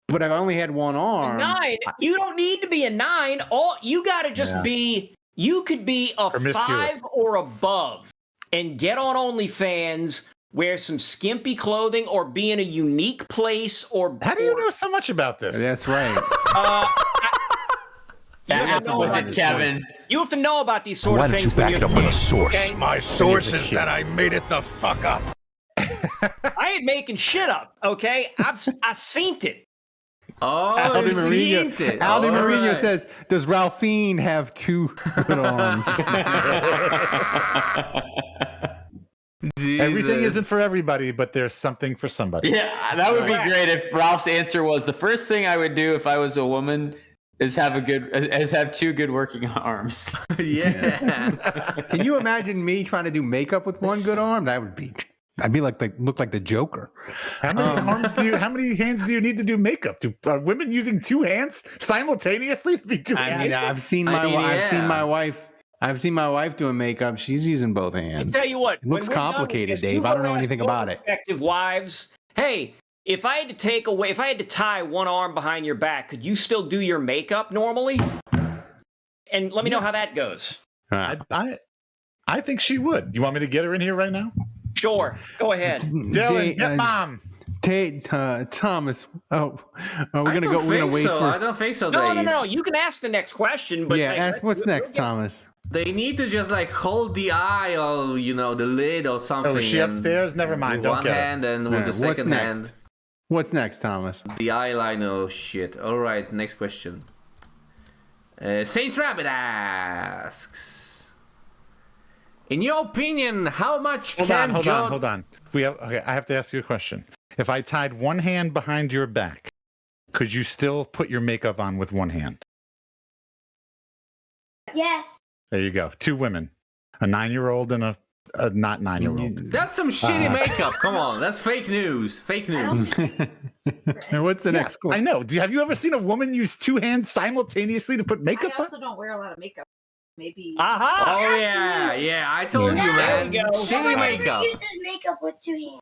but I only had one arm. 9. You don't need to be a 9. All you got to just be. You could be a Promiscuous. 5 or above, and get on OnlyFans. Wear some skimpy clothing, or be in a unique place. Or How do you know so much about this? That's right. Kevin. You have to know about these sort of things. Why don't you back it up with a source? Okay? My source is that I made it the fuck up. I ain't making shit up. Okay, I seen it. Oh, Aldi you've seen it. Aldi All Marino right. says, "Does Ralphine have 2 good arms?" Everything Jesus. isn't for everybody, but there's something for somebody. Yeah, that would be great if Ralph's answer was the first thing I would do if I was a woman is have 2 good working arms. Yeah. Can you imagine me trying to do makeup with 1 good arm? I'd be like look like the Joker. How many hands do you need to do makeup? Are women using 2 hands simultaneously to be doing I mean, makeup? I've seen my wife doing makeup. She's using both hands. I tell you what, It looks when we're done with complicated, this, Dave. you I don't know ask anything your about it. Respective wives, hey, if I had to tie one arm behind your back, could you still do your makeup normally? And let me know how that goes. I think she would. You want me to get her in here right now? Sure, go ahead. Dylan, get mom. Thomas. Oh, we're I gonna don't go. We're gonna think wait so. for. I don't think so, No, Dave. no. You can ask the next question, but Yeah, like, ask what's next, Thomas. They need to just like hold the eye or the lid or something. Oh, is she and upstairs? Never mind. With Don't one get her. hand and with Alright, the second what's hand, next? What's next, Thomas? the eyeliner. Oh shit! All right, next question. Saints Rabbit asks, in your opinion, how much Hold can on. John? Hold on. I have to ask you a question. If I tied one hand behind your back, could you still put your makeup on with one hand? Yes. There you go. 2 women, a 9-year-old and a not 9-year-old. That's some shitty makeup. Come on, that's fake news. Fake news. And what's the next I question? know. Have you ever seen a woman use 2 hands simultaneously to put makeup I on? also don't wear a lot of makeup. Maybe. Aha! Oh yeah. I told Yeah. you, There man. we go. No Shitty one makeup. ever uses makeup with 2 hands.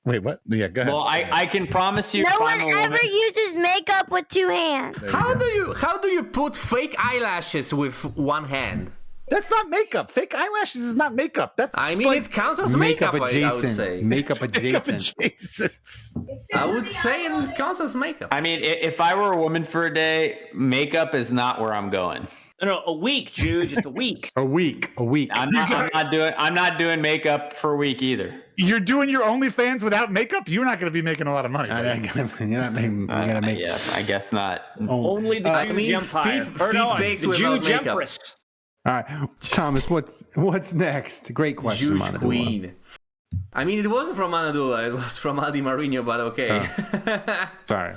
Wait, what? Yeah, go ahead. Well, I can promise you, No if one I'm a ever woman, uses makeup with 2 hands. How do you put fake eyelashes with one hand? That's not makeup. Fake eyelashes is not makeup. That's I mean, like it counts as makeup. I would adjacent. say. Makeup makeup adjacent. adjacent. I would say it counts as makeup. I mean, if I were a woman for a day, makeup is not where I'm going. No, a week, Jude. It's a week. A week. I'm not doing makeup for a week either. You're doing your OnlyFans without makeup? You're not going to be making a lot of money. You're not making. You gotta make. Yeah, I guess not. Only the I Jude mean, Empire. feet Or no, pics the without Jude makeup. Empress. All right, Thomas. What's next? Great question, Huge Manadula. queen. I mean, it wasn't from Manadula. It was from Aldi Marino, but okay. Sorry.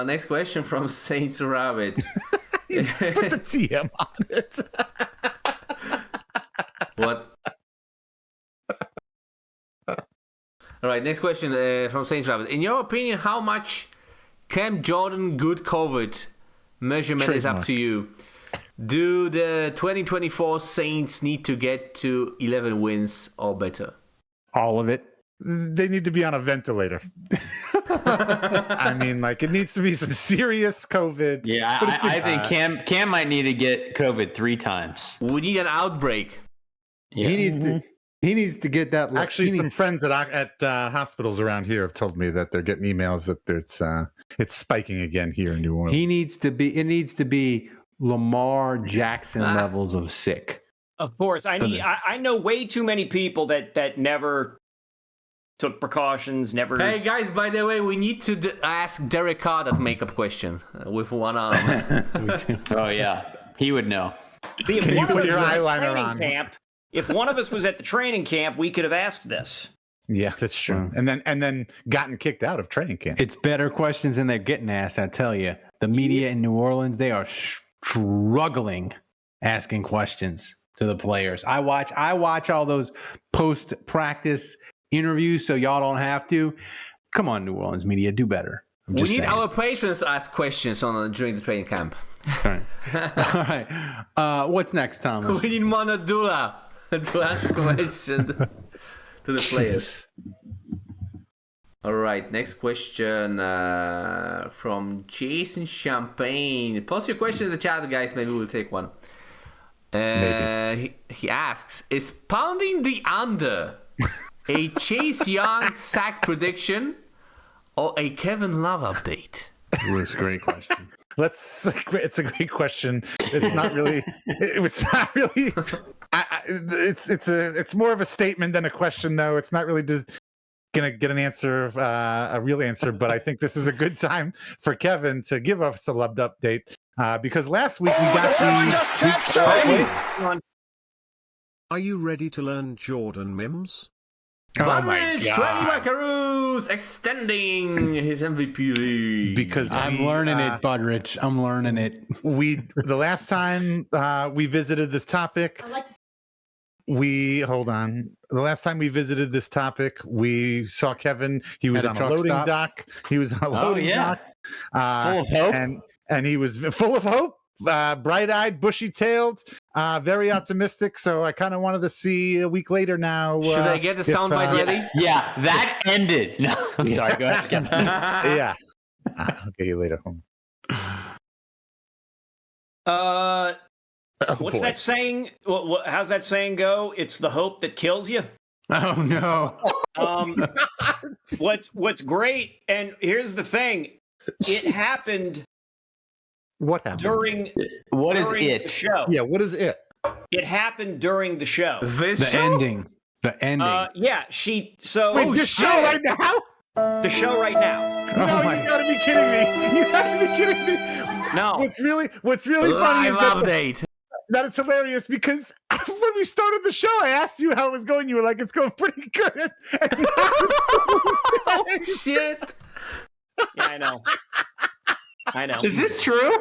Next question from Saints Rabbit. Put the TM on it. What? All right, next question from Saints Rabbit. In your opinion, how much Cam Jordan good COVID measurement is up to you? Do the 2024 Saints need to get to 11 wins or better? All of it. They need to be on a ventilator. I mean, like, it needs to be some serious COVID. Yeah, I think Cam might need to get COVID 3 times. We need an outbreak. Yeah. He needs to get that. Actually, some friends at hospitals around here have told me that they're getting emails that it's spiking again here in New Orleans. It needs to be Lamar Jackson levels of sick. Of course, I know way too many people that never took precautions. Never. Hey guys, by the way, we need to ask Derek Carr that makeup question with one arm. Oh yeah, he would know. See, Can you put your eyeliner on? If one of us was at the training camp, we could have asked this. Yeah, that's true. And then gotten kicked out of training camp. It's better questions than they're getting asked. I tell you, the media in New Orleans, they are struggling asking questions to the players. I watch all those post-practice interviews, so y'all don't have to. Come on, New Orleans media, do better. We need our patrons to ask questions during the training camp. Sorry. All right. What's next, Thomas? We need Monadula to ask questions to the players. All right, next question from Jason Champagne. Post your question in the chat, guys. Maybe we'll take one. He asks, is pounding the under a Chase Young sack prediction or a Kevin Love update? That's a great question. It's a great question. It's not really. It's not really. It's more of a statement than a question, though. It's not really just gonna get an answer, a real answer. But I think this is a good time for Kevin to give us a Love update because last week we got Are you ready to learn Jordan Mims? Budrich, 20 Buckaroos, extending his MVP league. Because I'm learning it, Budrich. I'm learning it. The last time we visited this topic, the last time we visited this topic, we saw Kevin. He was on a loading dock. He was on a loading dock. Full of hope. And he was full of hope. Bright-eyed, bushy-tailed, very optimistic. So I kind of wanted to see a week later now. Should I get the soundbite ready? Yeah, that ended. No, I'm sorry. Go ahead. Yeah. I'll get you later. What's that saying? How's that saying go? It's the hope that kills you. Oh no. What's great, and here's the thing: it happened. What happened during the show? Yeah, what is it? It happened during the show. The ending. Yeah, Wait, the show right now? The show right now. No, you gotta be kidding me. You have to be kidding me. No. What's really funny is update. That is hilarious because when we started the show, I asked you how it was going. You were like, "It's going pretty good." And oh shit! Yeah, I know. Is this true?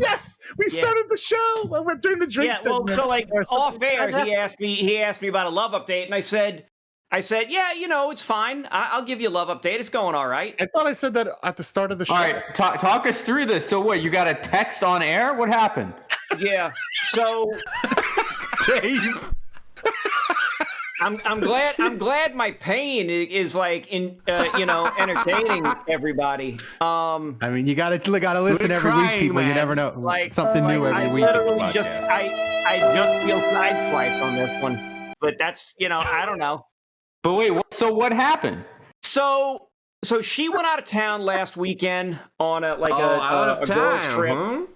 Yes, we started the show. I went during the drink. Yeah, well, so like off air, he asked me about a Love update, and I said, yeah, it's fine. I'll give you a Love update. It's going all right. I thought I said that at the start of the show. All right, talk us through this. So what? You got a text on air? What happened? Yeah. So, Dave. I'm glad my pain is like entertaining everybody. I mean, you gotta listen every week, people. Man. You never know, like something new every week. I just feel sideswiped on this one, but that's I don't know. But wait, so what happened? So she went out of town last weekend on a girls trip. Huh?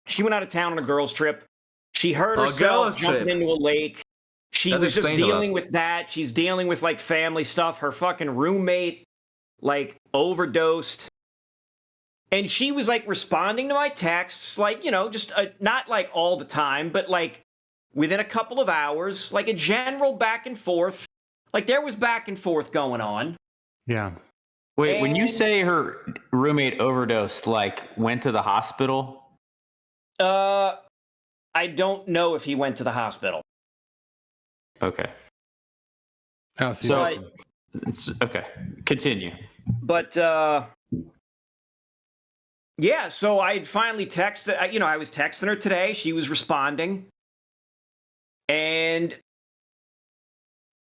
She went out of town on a girls trip. She hurt herself jumping into a lake. She was just dealing with that. She's dealing with like family stuff. Her fucking roommate like overdosed. And she was like responding to my texts, like, just not like all the time, but like within a couple of hours, like a general back and forth. Like there was back and forth going on. Yeah. Wait, when you say her roommate overdosed, like went to the hospital? I don't know if he went to the hospital. Okay. Oh, see, So that's- it's okay. Continue. But yeah, so I finally texted. I was texting her today. She was responding, and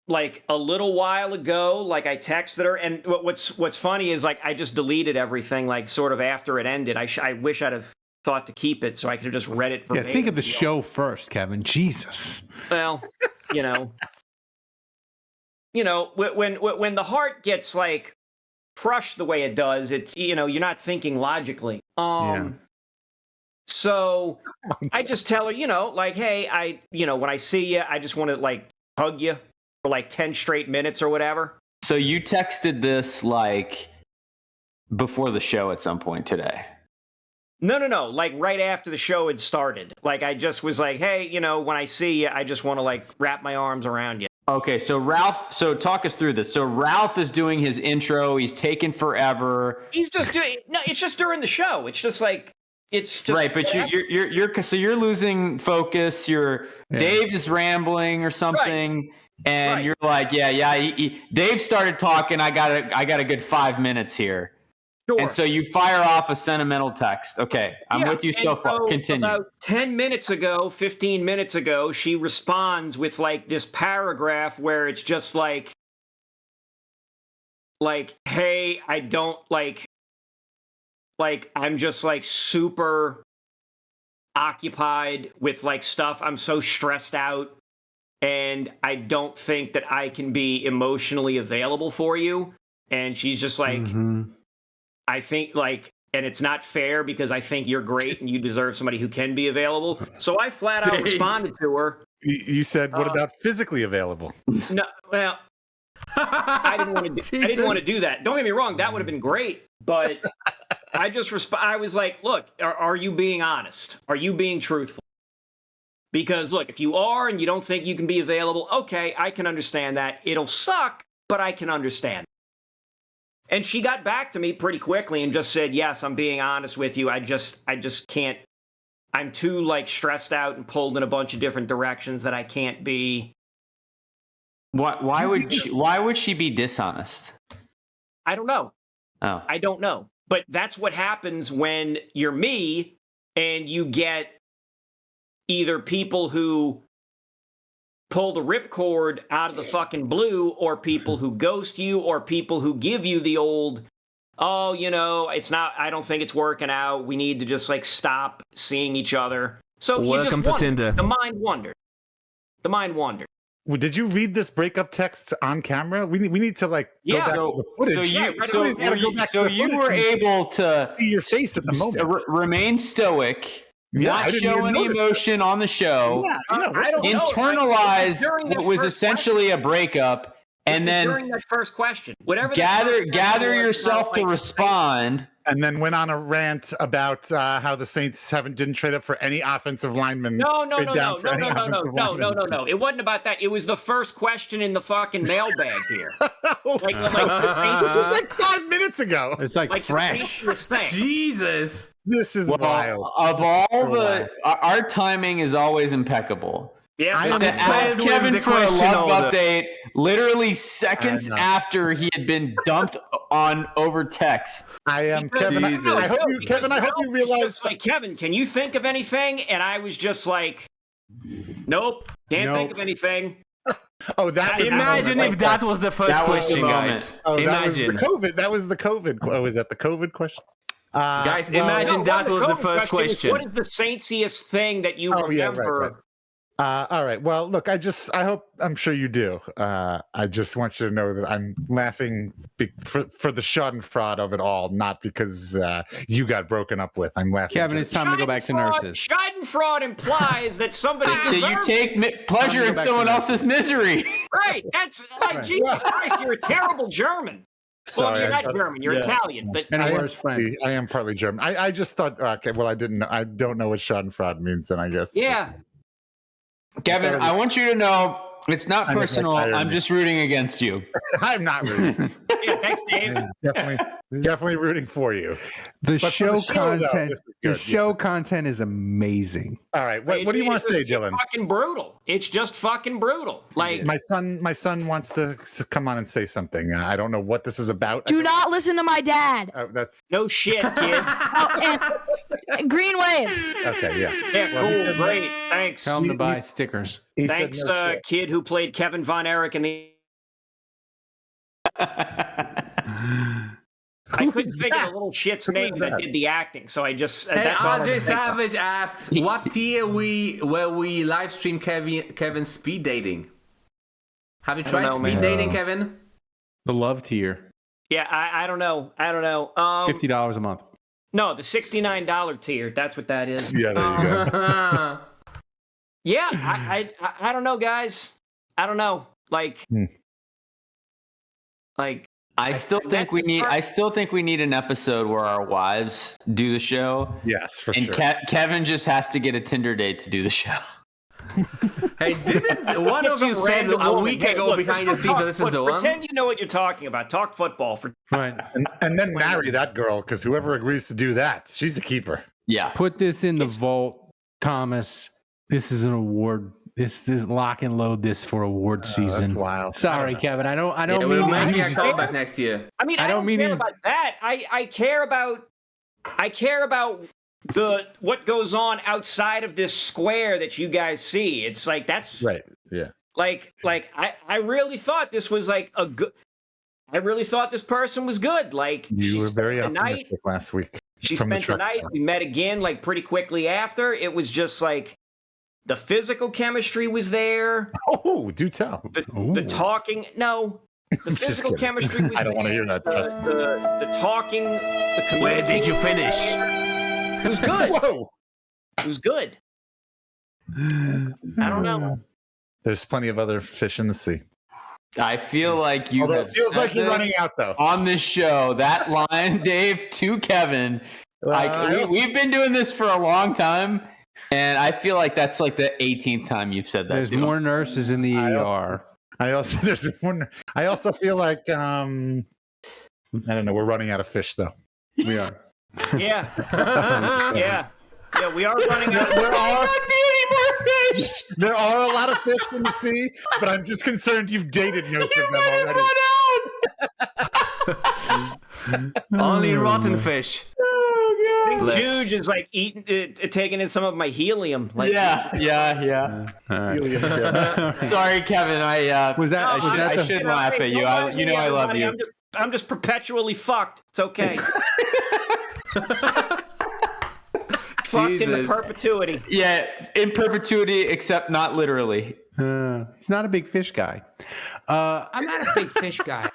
like a little while ago, like I texted her, and what's funny is like I just deleted everything, like sort of after it ended. I wish I'd have thought to keep it so I could have just read it yeah, verbatim. think of the show first, Kevin. Jesus. Well, you know, when the heart gets like crushed the way it does, it's you're not thinking logically. Yeah. So I just tell her, like, hey, when I see you, I just want to like hug you for like 10 straight minutes or whatever. So you texted this like before the show at some point today. No, like right after the show had started. Like I just was like, hey, when I see you, I just want to like wrap my arms around you. Okay, so Ralph, talk us through this. So Ralph is doing his intro. He's taking forever. He's just doing it's just during the show. It's just like right, but you're losing focus. Dave is rambling or something, and you're like, Dave started talking. I got a good 5 minutes here. Sure. And so you fire off a sentimental text. Okay, I'm with you so far. Continue. About 10 minutes ago, 15 minutes ago, she responds with like this paragraph where it's just like, hey, I don't like I'm just like super occupied with like stuff. I'm so stressed out, and I don't think that I can be emotionally available for you. And she's just like, I think like, and it's not fair because I think you're great and you deserve somebody who can be available. So I flat out responded to her. You said, what about physically available? No, well, I didn't want to do that. Don't get me wrong. That would have been great. But I just I was like, look, are you being honest? Are you being truthful? Because look, if you are and you don't think you can be available, okay, I can understand that. It'll suck, but I can understand. And she got back to me pretty quickly and just said, yes, I'm being honest with you. I just can't. I'm too like stressed out and pulled in a bunch of different directions that I can't be. Why would she be dishonest? I don't know. Oh. I don't know. But that's what happens when you're me and you get either people who pull the ripcord out of the fucking blue, or people who ghost you, or people who give you the old, it's not, I don't think it's working out. We need to just like stop seeing each other. So welcome to Tinder. The mind wandered. Well, did you read this breakup text on camera? We need to like go back to the footage. So you were able to see your face at the moment. Remain stoic. Not show any emotion on the show. I don't internalize what was essentially a breakup, and then during that first question, whatever. Gather yourself to respond, and then went on a rant about how the Saints didn't trade up for any offensive linemen. No. It wasn't about that. It was the first question in the fucking mailbag here. This is like 5 minutes ago. It's like fresh. Jesus. This is wild. Of all our timing is always impeccable. Yeah, I asked Kevin for a love update literally seconds after he had been dumped on over text. I am Kevin. I hope you realize. Like, Kevin, can you think of anything? And I was just like, nope, can't think of anything. Oh, that! Imagine if that was the first question, guys. Oh, imagine that was the COVID. Oh, was that the COVID question? Guys, imagine that was the first question. What is the saintsiest thing that you remember? Right. All right. Well, look, I'm sure you do. I just want you to know that I'm laughing for the schadenfreude of it all, not because you got broken up with. I'm laughing. Kevin, it's time to go back to nurses. Schadenfreude implies that somebody you take pleasure in someone else's misery. Right. That's like, Jesus Christ, you're a terrible German. Well, you're not German. You're Italian, but I am partly German. I just thought. Okay, well, I don't know what schadenfreude means. Then I guess. Yeah. Kevin, I want you to know it's not personal. I'm just rooting against you. I'm not rooting. Yeah, thanks, Dave. Definitely. Definitely rooting for you. The But for show the show, though, content, this is the good, show content is amazing. All right, what do you want to say, Dylan? It's fucking brutal. It's just fucking brutal. Like My son wants to come on and say something. I don't know what this is about. Do not listen to my dad. That's no shit, kid. Green wave. okay. Yeah. Yeah, Well, he cool, said- great. Thanks. Tell them to buy stickers. He said Thanks, no shit. kid who played Kevin Von Erich in the. I couldn't think of the little shit's name that did the acting, so I just. Hey, that's all I RJ can think of. Savage asks, what tier where we live stream Kevin speed dating? Have you tried know, speed man. dating, Kevin? The love tier, Yeah, I don't know. $50 a month. No, the $69 tier. That's what that is. Yeah, there you go. Yeah, I don't know, guys. I don't know. Like. I still think we need an episode where our wives do the show. Yes, for and sure. Kevin just has to get a Tinder date to do the show. Hey, didn't one of you say a week ago behind the scenes that this is the one? Pretend you know what you're talking about. Talk football for Right. And then marry that girl, because whoever agrees to do that, she's a keeper. Yeah. Put this in the vault, Thomas. This is an award. This is lock and load this for award season. That's wild. Sorry, Kevin. I don't Yeah, mean we're to making a use- comeback next year. I mean, I don't care about that. I care about what goes on outside of this square that you guys see. It's like that's right. Yeah. Like I really thought this was like a good. I really thought this person was good. Like You were very spent the night. optimistic last week. She from spent the truck night. stop. We met again like pretty quickly after. It was just like the physical chemistry was there. Oh, do tell. The talking, no. The Just physical kidding. chemistry was I don't want to there. hear that. Trust me. The talking, the Where did you finish? It was good. Whoa. It was good. I don't know. There's plenty of other fish in the sea. I feel like you Although have it feels said like you're this running out, though. on this show. That line, Dave, to Kevin. We've been doing this for a long time, and I feel like that's like the 18th time you've said that. There's to him. more nurses in the ER. I also feel like I don't know. We're running out of fish, though. We are. Yeah. Yeah. Yeah, we are running out. There are a lot of fish in the sea, but I'm just concerned you've dated most of them already. Only rotten fish. I think Juge is like eating, taking in some of my helium. Like, Yeah. Sorry, Kevin. I should laugh at you. I love you. I'm just perpetually fucked. It's okay. Fucked into Jesus. perpetuity. Yeah, in perpetuity, except not literally. He's not a big fish guy. I'm not a big fish guy.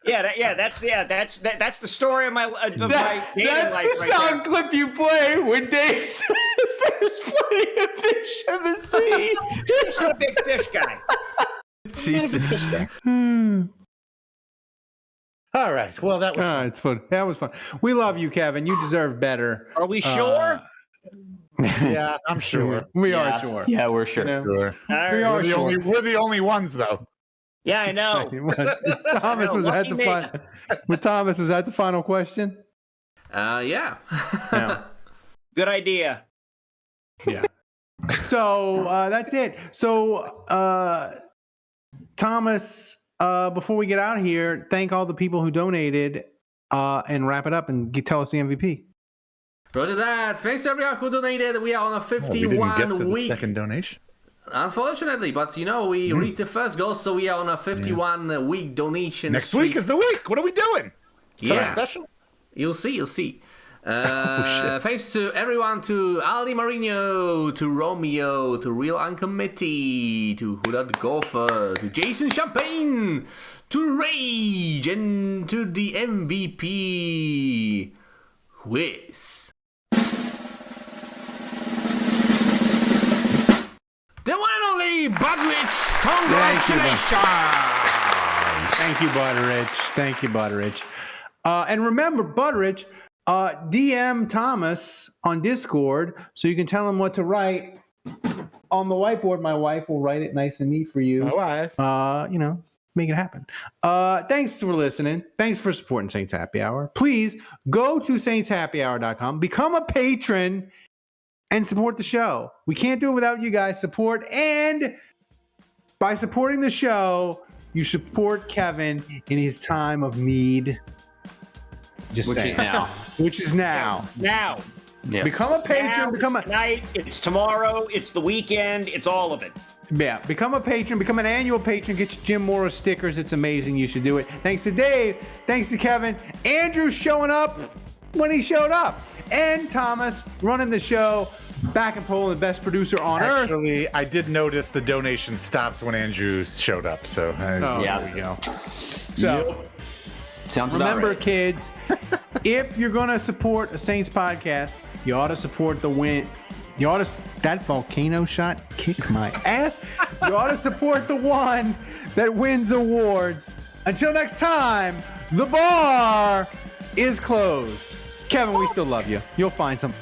That's the story of my dating That's life the right sound there. clip you play when Dave says there's plenty of fish in the sea. He's not a big fish guy. Jesus. All right. Well, that was. It's fun. That was fun. We love you, Kevin. You deserve better. Are we sure? Yeah, I'm sure. We are sure. Yeah, we're sure. You know? Sure. We All are right. sure. We're the only ones, though. Yeah, I know. Thomas, was that lucky the me. fun? But Thomas, was that the final question? Yeah. No. Good idea. Yeah. So that's it. So Thomas, before we get out of here, thank all the people who donated and wrap it up and tell us the MVP. Roger that. Thanks to everyone who donated. We are on a We didn't get to 51 the week. second donation. Unfortunately, but we reached the first goal, so we are on a 51 week donation. Next streak. week is the week. What are we doing? Something special? You'll see. Thanks to everyone, to Aldi Marino, to Romeo, to Real Uncommittee, to Huda Golfer, to Jason Champagne, to Rage, and to the MVP, Whiz. The one and only Budrich. Congratulations! Thank you, Butteridge. Thank you, Butteridge. And remember, Butteridge, DM Thomas on Discord so you can tell him what to write on the whiteboard. My wife will write it nice and neat for you. My wife. make it happen. Thanks for listening. Thanks for supporting Saints Happy Hour. Please go to saintshappyhour.com, become a patron, and support the show. We can't do it without you guys' support. And by supporting the show, you support Kevin in his time of need. Which is now. Which is now. Now. Yeah. Become a patron. Now, tonight. It's tomorrow. It's the weekend. It's all of it. Yeah, become a patron, become an annual patron, get your Jim Morris stickers. It's amazing. You should do it. Thanks to Dave. Thanks to Kevin. Andrew showing up when he showed up. And Thomas running the show. Back in Poland, the best producer on earth. Actually, I did notice the donation stopped when Andrew showed up. So yeah, there we go. So sounds remember, right. kids, if you're going to support a Saints podcast, you ought to support the win. You ought to, that volcano shot kicked my ass. You ought to support the one that wins awards. Until next time, the bar is closed. Kevin, we still love you. You'll find some